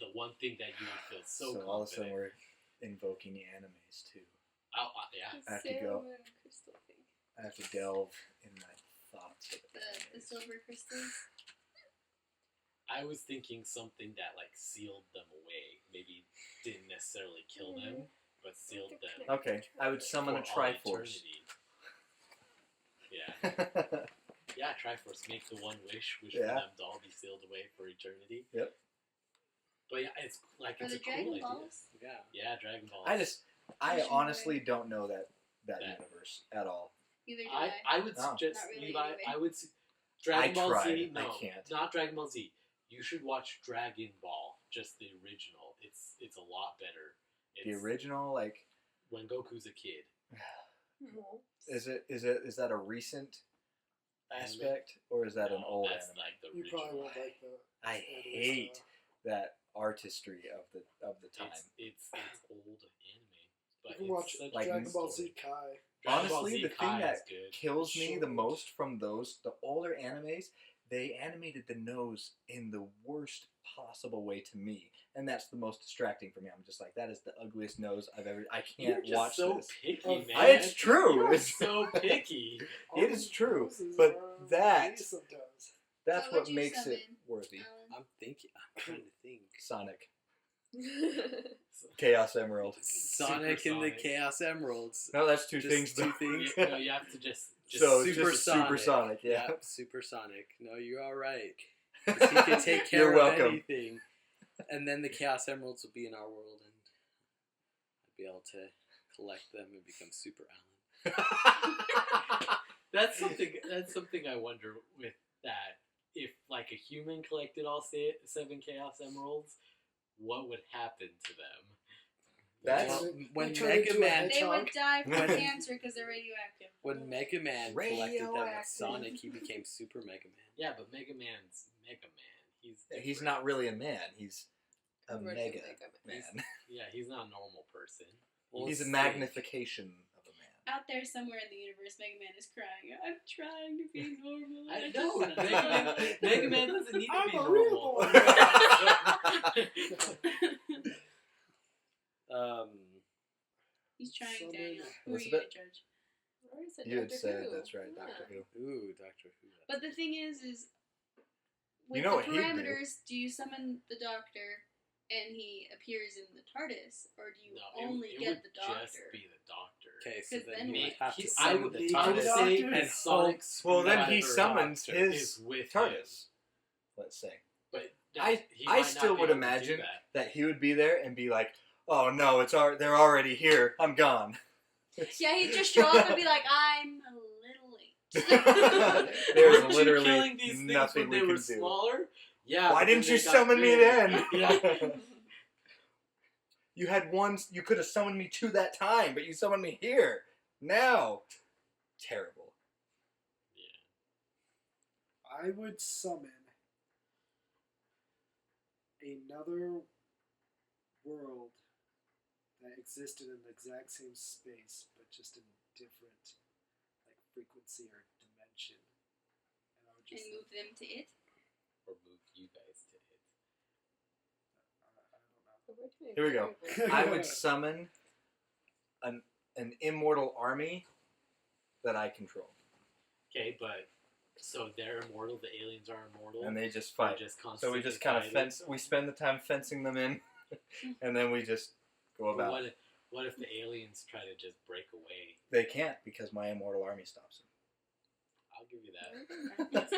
The one thing that you would feel so all of a sudden confident. we're invoking animes too. Yeah. The I have to go. silver crystal thing. I have to delve in my thoughts. The silver crystal. I was thinking something that sealed them away. Maybe didn't necessarily kill them, but sealed them. Okay, I would summon a for all Triforce. eternity. Yeah. Yeah, Triforce. Make the one wish for Yeah. them to all be sealed away for eternity. Yep. But yeah, it's For it's the a cool Dragon idea. Balls. Yeah. Yeah, Dragon Balls. I Vision honestly Ray. don't know that That- universe at all. Either do I would Oh. suggest Not really, Levi. anyway. I would. Dragon I Ball tried. Z. I No, can't. not Dragon Ball Z. You should watch Dragon Ball, just the original. It's a lot better. The It's original, like, when Goku's a kid. is that a recent aspect or is that an No, old that's anime? like the you original. probably won't like the. I anime hate style. that artistry of the time. It's old anime, but You can it's watch such like a Dragon good Ball story. Z Kai. Dragon Ball Honestly, Z the thing Kai that is good. kills me the Short. most from the older animes, they animated the nose in the worst possible way to me, and that's the most distracting for me. I'm just like, that is the ugliest nose I've ever. I You're can't just watch so this. picky, Oh, man. It's true. You're It's so picky. It is true, Noses but are that- me sometimes. That's So what what'd you makes it summon, worthy. Alan? I'm trying to think. Sonic, Chaos Emerald. Sonic Super and the Sonic. Chaos Emeralds. No, that's two Just things. two though. things. No, you have to just So it's Super just a Super Sonic, yeah. Yep, Supersonic. No, you're all right. 'Cause he can take care You're of welcome. anything. And then the Chaos Emeralds will be in our world, and I'd be able to collect them and become Super Alan. That's something I wonder with that. If like a human collected all 7 Chaos Emeralds, what would happen to them? That's- Well, They when turn Mega into a Man, hedgehog. They would die from When- cancer because they're radioactive. when Mega Man collected them with Radioactive. Sonic, he became Super Mega Man. Yeah, but Mega Man's Mega Man. He's different. not really a man. He's a Converted mega Mega man. Yeah, he's not a normal person. Well, He's a it's magnification of a man. Out there somewhere in the universe, Mega Man is crying. I'm trying to be normal. I just- know. Mega Man doesn't need to I'm be a normal. real He's trying, Summon Daniel. Who are you Elizabeth? gonna judge? Or is it You had Doctor said Who? that's right, Yeah. Doctor Who. Ooh, Doctor Who. But the thing is with You know the what he'd do. parameters, do you summon the Doctor and he appears in the TARDIS, or do you No, only it get would the Doctor? just be the Doctor. Okay, so 'Cause then then you what? would have to I summon would, the I would TARDIS. say Doctor? and Sonic's Well, then he Doctor summons Doctor his is with TARDIS. him. Let's say But he I might still not be would able to do imagine that. that he would be there and be like, "Oh no, they're already here. I'm gone." Yeah, he'd just show up and be like, I'm a little late. There's Weren't literally you killing these things nothing when we they can were do. smaller? Yeah. Why but then didn't you they got summon me big. then? Yeah. You had one. You could have summoned me to that time, but you summoned me here now. Terrible. I would summon another world that existed in the exact same space, but just in a different frequency or dimension. And I would And just move them to it. Or move you guys to it. So we're doing Here we go. very I would summon an immortal army that I control, Okay, but so they're immortal. The aliens are immortal. and they just They're fight. just So we constantly just kind of fighting. fence. We spend the time fencing them in, and then we just go But about. what if the aliens try to just break away? They can't because my immortal army stops them. I'll give you that.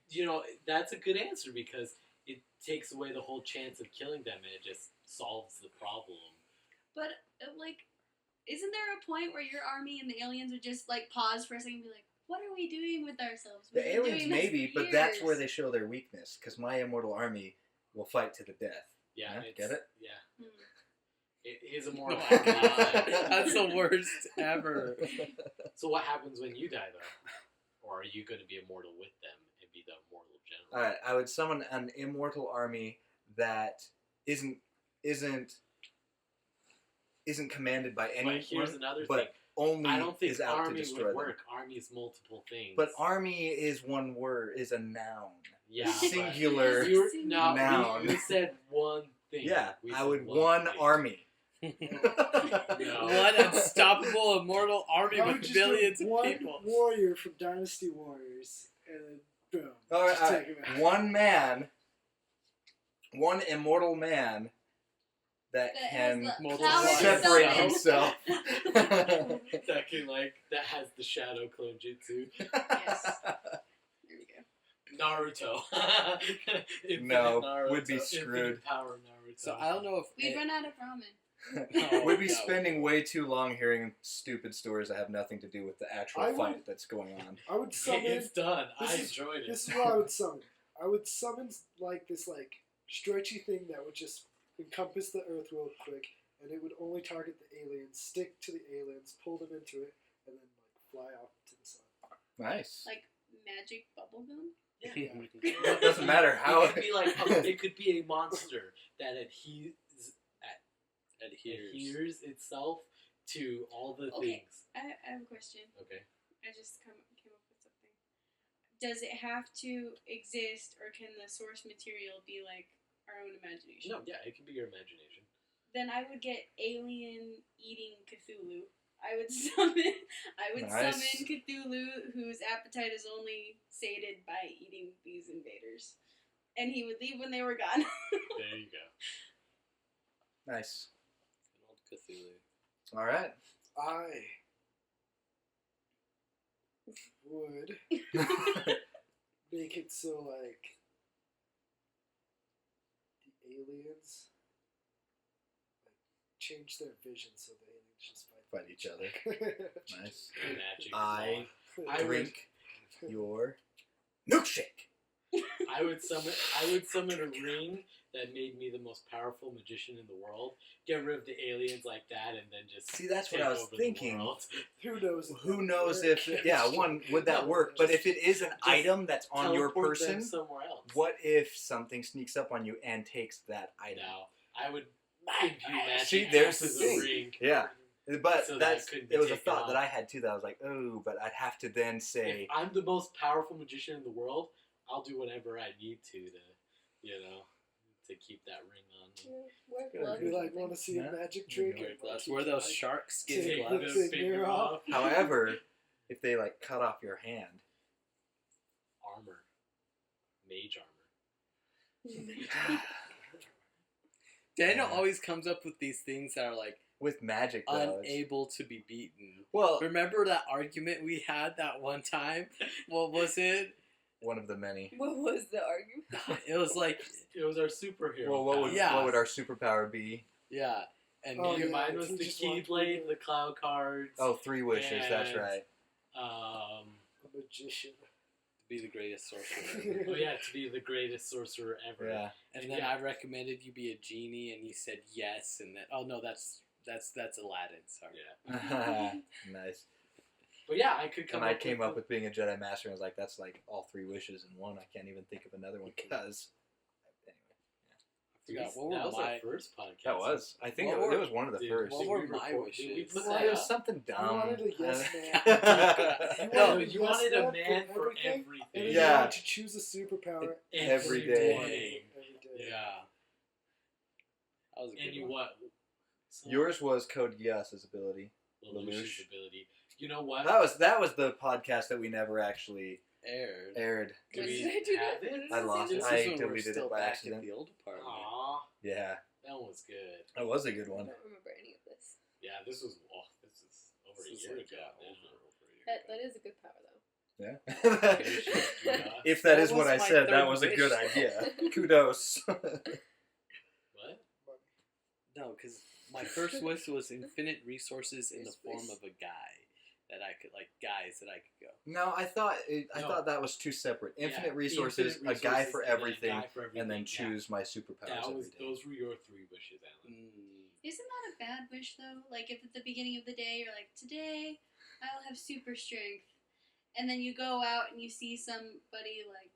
You know, that's a good answer because it takes away the whole chance of killing them, and it just solves the problem. But, isn't there a point where your army and the aliens would just, pause for a second and be like, what are we doing with ourselves? We've The been aliens doing this maybe, for but that's where years." they show their weakness because my immortal army will fight to the death. Yeah, Yeah, it's, get it? Yeah, Hmm. it is a Oh more. my God. That's the worst ever. So what happens when you die, though? Or are you going to be immortal with them and be the immortal general? All right, I would summon an immortal army that isn't commanded by anyone, But here's another but thing. only I don't think is out to army destroy would them. work. Army is multiple things. But army is one word, is a noun. yeah, but Singular you no, noun. we said one thing. Yeah, We I said would one one thing. army. No. One unstoppable immortal army I would with just billions do of one people. warrior from Dynasty Warriors, and then boom, All right, just all take right. him out. One man, one immortal man that That can has the multiply power to separate summon. himself. that can that has the shadow clone jutsu. Yes. There we go. Naruto. Infinite No, Naruto. would be Infinite screwed. Power Naruto. So I don't know if We'd run out of ramen. Oh, We'd be no. spending way too long hearing stupid stories that have nothing to do with the actual I would- fight that's going on. I would summon. It's done. This I is- enjoyed it. This is what I would summon. I would summon this stretchy thing that would just encompass the Earth real quick, and it would only target the aliens, stick to the aliens, pull them into it, and then fly off to the sun. Nice. Like magic bubblegum? It doesn't matter how. It could be it could be a monster that adheres itself to all the Okay. things. I have a question. Okay. I just came up with something. does it have to exist, or can the source material be like our own imagination? No, yeah, it can be your imagination. Then I would get alien eating Cthulhu. I would summon Nice. summon Cthulhu, whose appetite is only sated by eating these invaders, and he would leave when they were gone. There you go. Nice. An old Cthulhu. All right. I would make it so like the aliens like change their vision so the aliens just Fight each other. Nice. Magic. I I would- drink your milkshake. I would summon a ring that made me the most powerful magician in the world. Get rid of the aliens like that, and then just See, that's what take I was over the thinking. world. Who knows? If Who that knows would if work. would that No, work? But if it is an just item that's on your Teleport them person, somewhere else. what if something sneaks up on you and takes that item? No, I would give you magic. See, there's as the a thing. ring. Yeah. But So that that's couldn't be it was a taken thought off. that I had too. That I was like, oh, but I'd have to then say, If I'm the most powerful magician in the world, I'll do whatever I need to, to keep that ring on me. Wear Good. gloves. You or like something. want to see Yeah. a magic trick? Wear and, gloves. like, Wear those like, shark skin take Take gloves. the the finger finger off. off. however, if they like cut off your hand, Armor. Mage armor. Daniel Yeah. always comes up with these things that are like with magic though, it's- unable to be beaten. well, Remember that argument we had that one time? What was it? one of the many. What was the argument? It was like, It was our superhero. Well, what would power. Yeah. what would our superpower be? yeah. And Oh, you, yeah. Mine was he the just walked Keyblade, through the Cloud cards. Oh, 3 wishes. That's And- right. Um, A magician. be the greatest sorcerer. oh yeah, to be the greatest sorcerer ever. Yeah. And then Yeah. I recommended you be a genie, and you said yes. And then, oh no, that's Aladdin. Sorry. Yeah. Nice. But yeah, I could come And I up came with up with being a Jedi Master, and I was like, that's like all 3 wishes in one. I can't even think of another one because. I forgot what that were was my our first podcast. That was. I think What it were- was one of the Dude, first. what were we my record- wishes? did we put Well, that it was up? something dumb. I wanted a yes man. No, wanted you yes wanted a man man for for everything? everything. And then Yeah. you wanted to choose a superpower Every day. day. Every day. Yeah. That was a good And you one. what? Yours was Code Geass's ability. Lelouch's Lelouch. ability. You know what? That was the podcast that we never actually Aired. aired. Do When we did I do have that? it? When did I lost say it. this? This I is when we're deleted still it by back accident. at the old apartment. Aw, Yeah, that one was good. that was a good I one. don't remember any of this. Yeah, this is over This a is year like, ago. yeah, now. over a year That ago. is a good power though. Yeah. Yeah. If that That is what was I my said, that third was a wish. good idea. Kudos. What? No, because my first wish was infinite resources in the form of a guy that I could, like, guys that I could go. No, I thought No. thought that was too separate. Infinite Yeah, resources, infinite a guy resources, for and then a everything, guy for and then everything, yeah. choose my superpowers That every was day. those were your 3 wishes, Alan. Isn't that a bad wish though? Like if at the beginning of the day you're like, today I'll have super strength, and then you go out and you see somebody like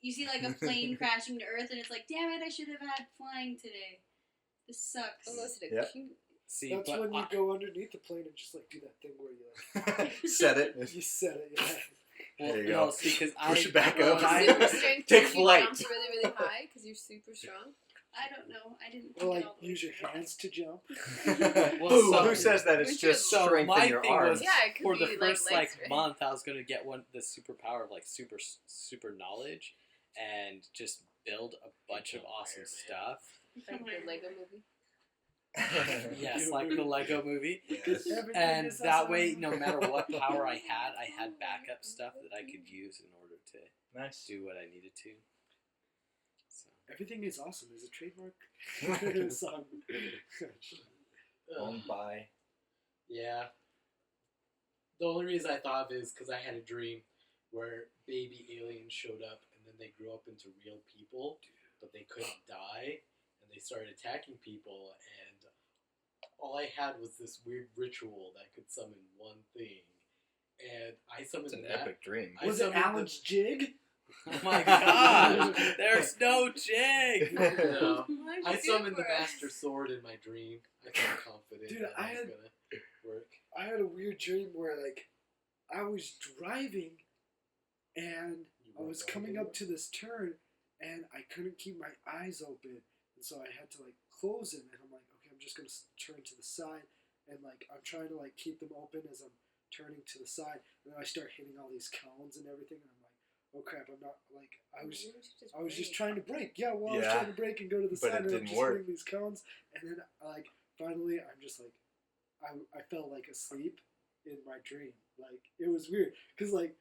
you see like a plane crashing to Earth, and it's like, damn it, I should have had flying today. This sucks. Unless it Yep. cute. See, That's but when you I- go underneath the plane and just like do that thing where you Set it. like you set it. Yeah. well, There you no, go. see, because Push I it back well, up. I- Super strength Take means you flight. jump really, really high because you're super strong. I don't know. I didn't. Or think like it all the way use your through. hands to jump. Well, Boom. so- Who says that? It's Which just is- So strength my in your thing arms. was- Yeah, it could for be the like first leg like strength. month, I was gonna get the superpower of like super knowledge, and just build a bunch of awesome stuff. Like the Lego movie. Yes, like the Lego movie. Yes. Everything And is that awesome. way, no matter what power I had backup stuff that I could use in order to Nice. do what I needed to. So. Everything is awesome is a trademark song. Owned by. Yeah. The only reason I thought of it is because I had a dream where baby aliens showed up and then they grew up into real people, but they couldn't die, and they started attacking people, and all I had was this weird ritual that could summon one thing, and I summoned It's an that. epic dream. I Was it summoned Alan's jig? Oh my gosh! There's no jig! No. Why did I you do it summoned the for us? Master Sword in my dream. I felt confident Dude, that I it was had- gonna work. I had a weird dream where like I was driving and You I was coming up to this turn, and I couldn't keep my eyes open, and so I had to like close them. And I'm like, okay, I'm just gonna turn to the side, and like I'm trying to like keep them open as I'm turning to the side, and then I start hitting all these cones and everything, and I'm like, oh crap, I'm not like I was just trying to brake. Yeah, well, I was trying to brake and go to the But side, it and I'm didn't just work. hitting these cones, and then like finally I'm just like I fell like asleep in my dream. Like it was weird because like.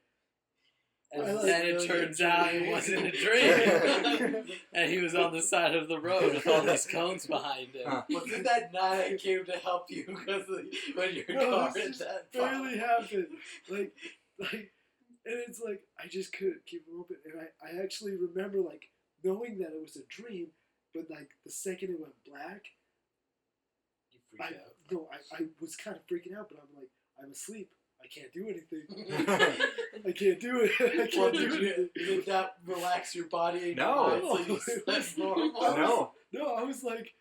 And I, like, then it really turns enjoyed out it it. wasn't a dream. And he was on the side of the road with all these cones behind him. Huh. Wasn't that not I came to help you because when your No, car this hit just that barely happened. Like, and it's like I just couldn't keep them open. And I actually remember like knowing that it was a dream, but like the second it went black, You freaked I was kind of freaking out. But I'm like, I'm asleep. I can't do anything. out. I can't do it. I Well, can't do did anything. that relax your body? And No. your mind so you slept normal? No. No, I was like,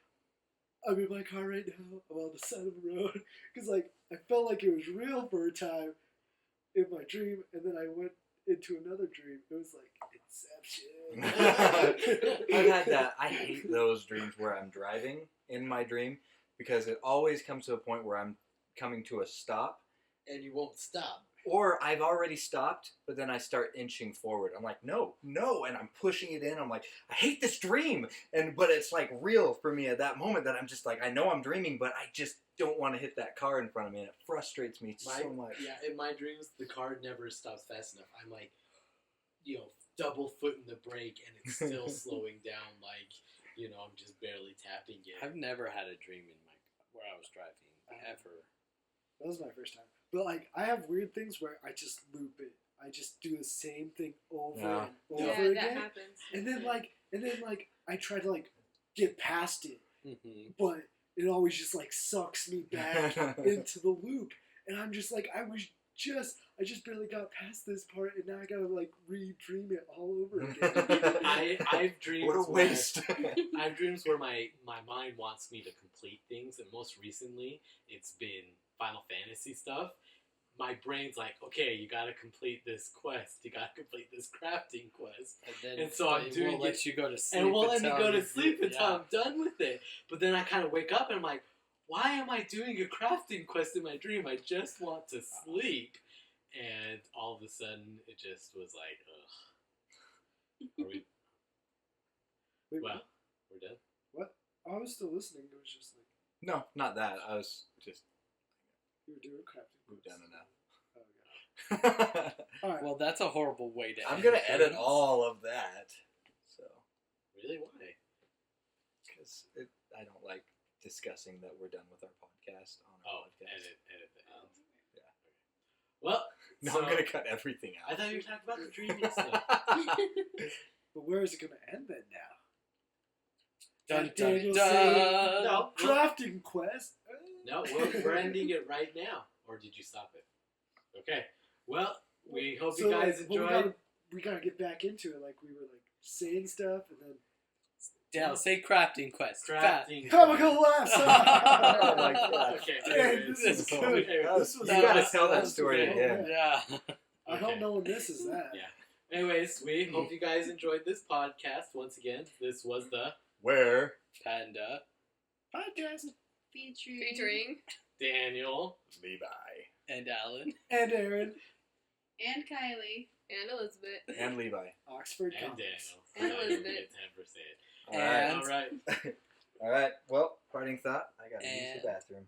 I'm in my car right now. I'm on the side of the road because like I felt like it was real for a time in my dream, and then I went into another dream. It was like Inception. I've had that. I hate those dreams where I'm driving in my dream because it always comes to a point where I'm coming to a stop, And you won't stop. or I've already stopped, but then I start inching forward. I'm like, no, and I'm pushing it in. I'm like, I hate this dream, but it's like real for me at that moment that I'm just like, I know I'm dreaming, but I just don't want to hit that car in front of me, and it frustrates me so much. Yeah, in my dreams, the car never stops fast enough. I'm like, double footing the brake, and it's still slowing down. Like, I'm just barely tapping it. I've never had a dream where I was driving ever. That was my first time. But like I have weird things where I just loop it. I just do the same thing over Yeah. and over Yeah, that again. happens. And then like I try to like get past it, Mm-hmm. but it always just like sucks me back into the loop. And I'm just like I just barely got past this part, and now I gotta like re-dream it all over again. I've dreams. What a waste. I have dreams where my mind wants me to complete things, and most recently, it's been Final Fantasy stuff. My brain's like, okay, you gotta complete this quest. You gotta complete this crafting quest. And so I'm it doing won't let you go to sleep. And won't let me until go to you- sleep until yeah. I'm done with it. But then I kind of wake up and I'm like, why am I doing a crafting quest in my dream? I just want to sleep. And all of a sudden, it just was like, ugh. Are we? Wait, Well, we're done. I was still listening. It was just like No, not that. I was just you were doing crafting. moved down enough. Oh, God. All right. Well, that's a horrible way to. I'm end gonna edit things. all of that, so Really? Why? because I don't like discussing that we're done with our podcast on our Oh, podcast. edit the end. Yeah. Well, No, so, I'm gonna cut everything I out. thought you were talking about the dreamy stuff. But where is it going to end then now? Dun, Like dun, Daniel dun. saying, No, crafting quest. No, we're ending it right now. Or did you stop it? Okay. Well, we hope you guys like, well, enjoyed. we gotta get back into it. Like we were like saying stuff, and then Dale, say crafting quest. Crafting. comical laughs. Oh my God. Okay. Dang, anyways. this is good. Anyways. This was You gotta awesome. tell that was story great. again. Yeah. I Okay. hope no one misses that. Yeah. Anyways, we hope you guys enjoyed this podcast. Once again, this was the Where? Panda. Podcast Featuring Daniel. Levi. And Alan. and Aaron, And Kylie. and Elizabeth. And Levi. Oxford And Comics. Daniel. And I didn't Elizabeth. get 10%. All right. And- All right. All right. Well, parting thought. I gotta use And- the bathroom.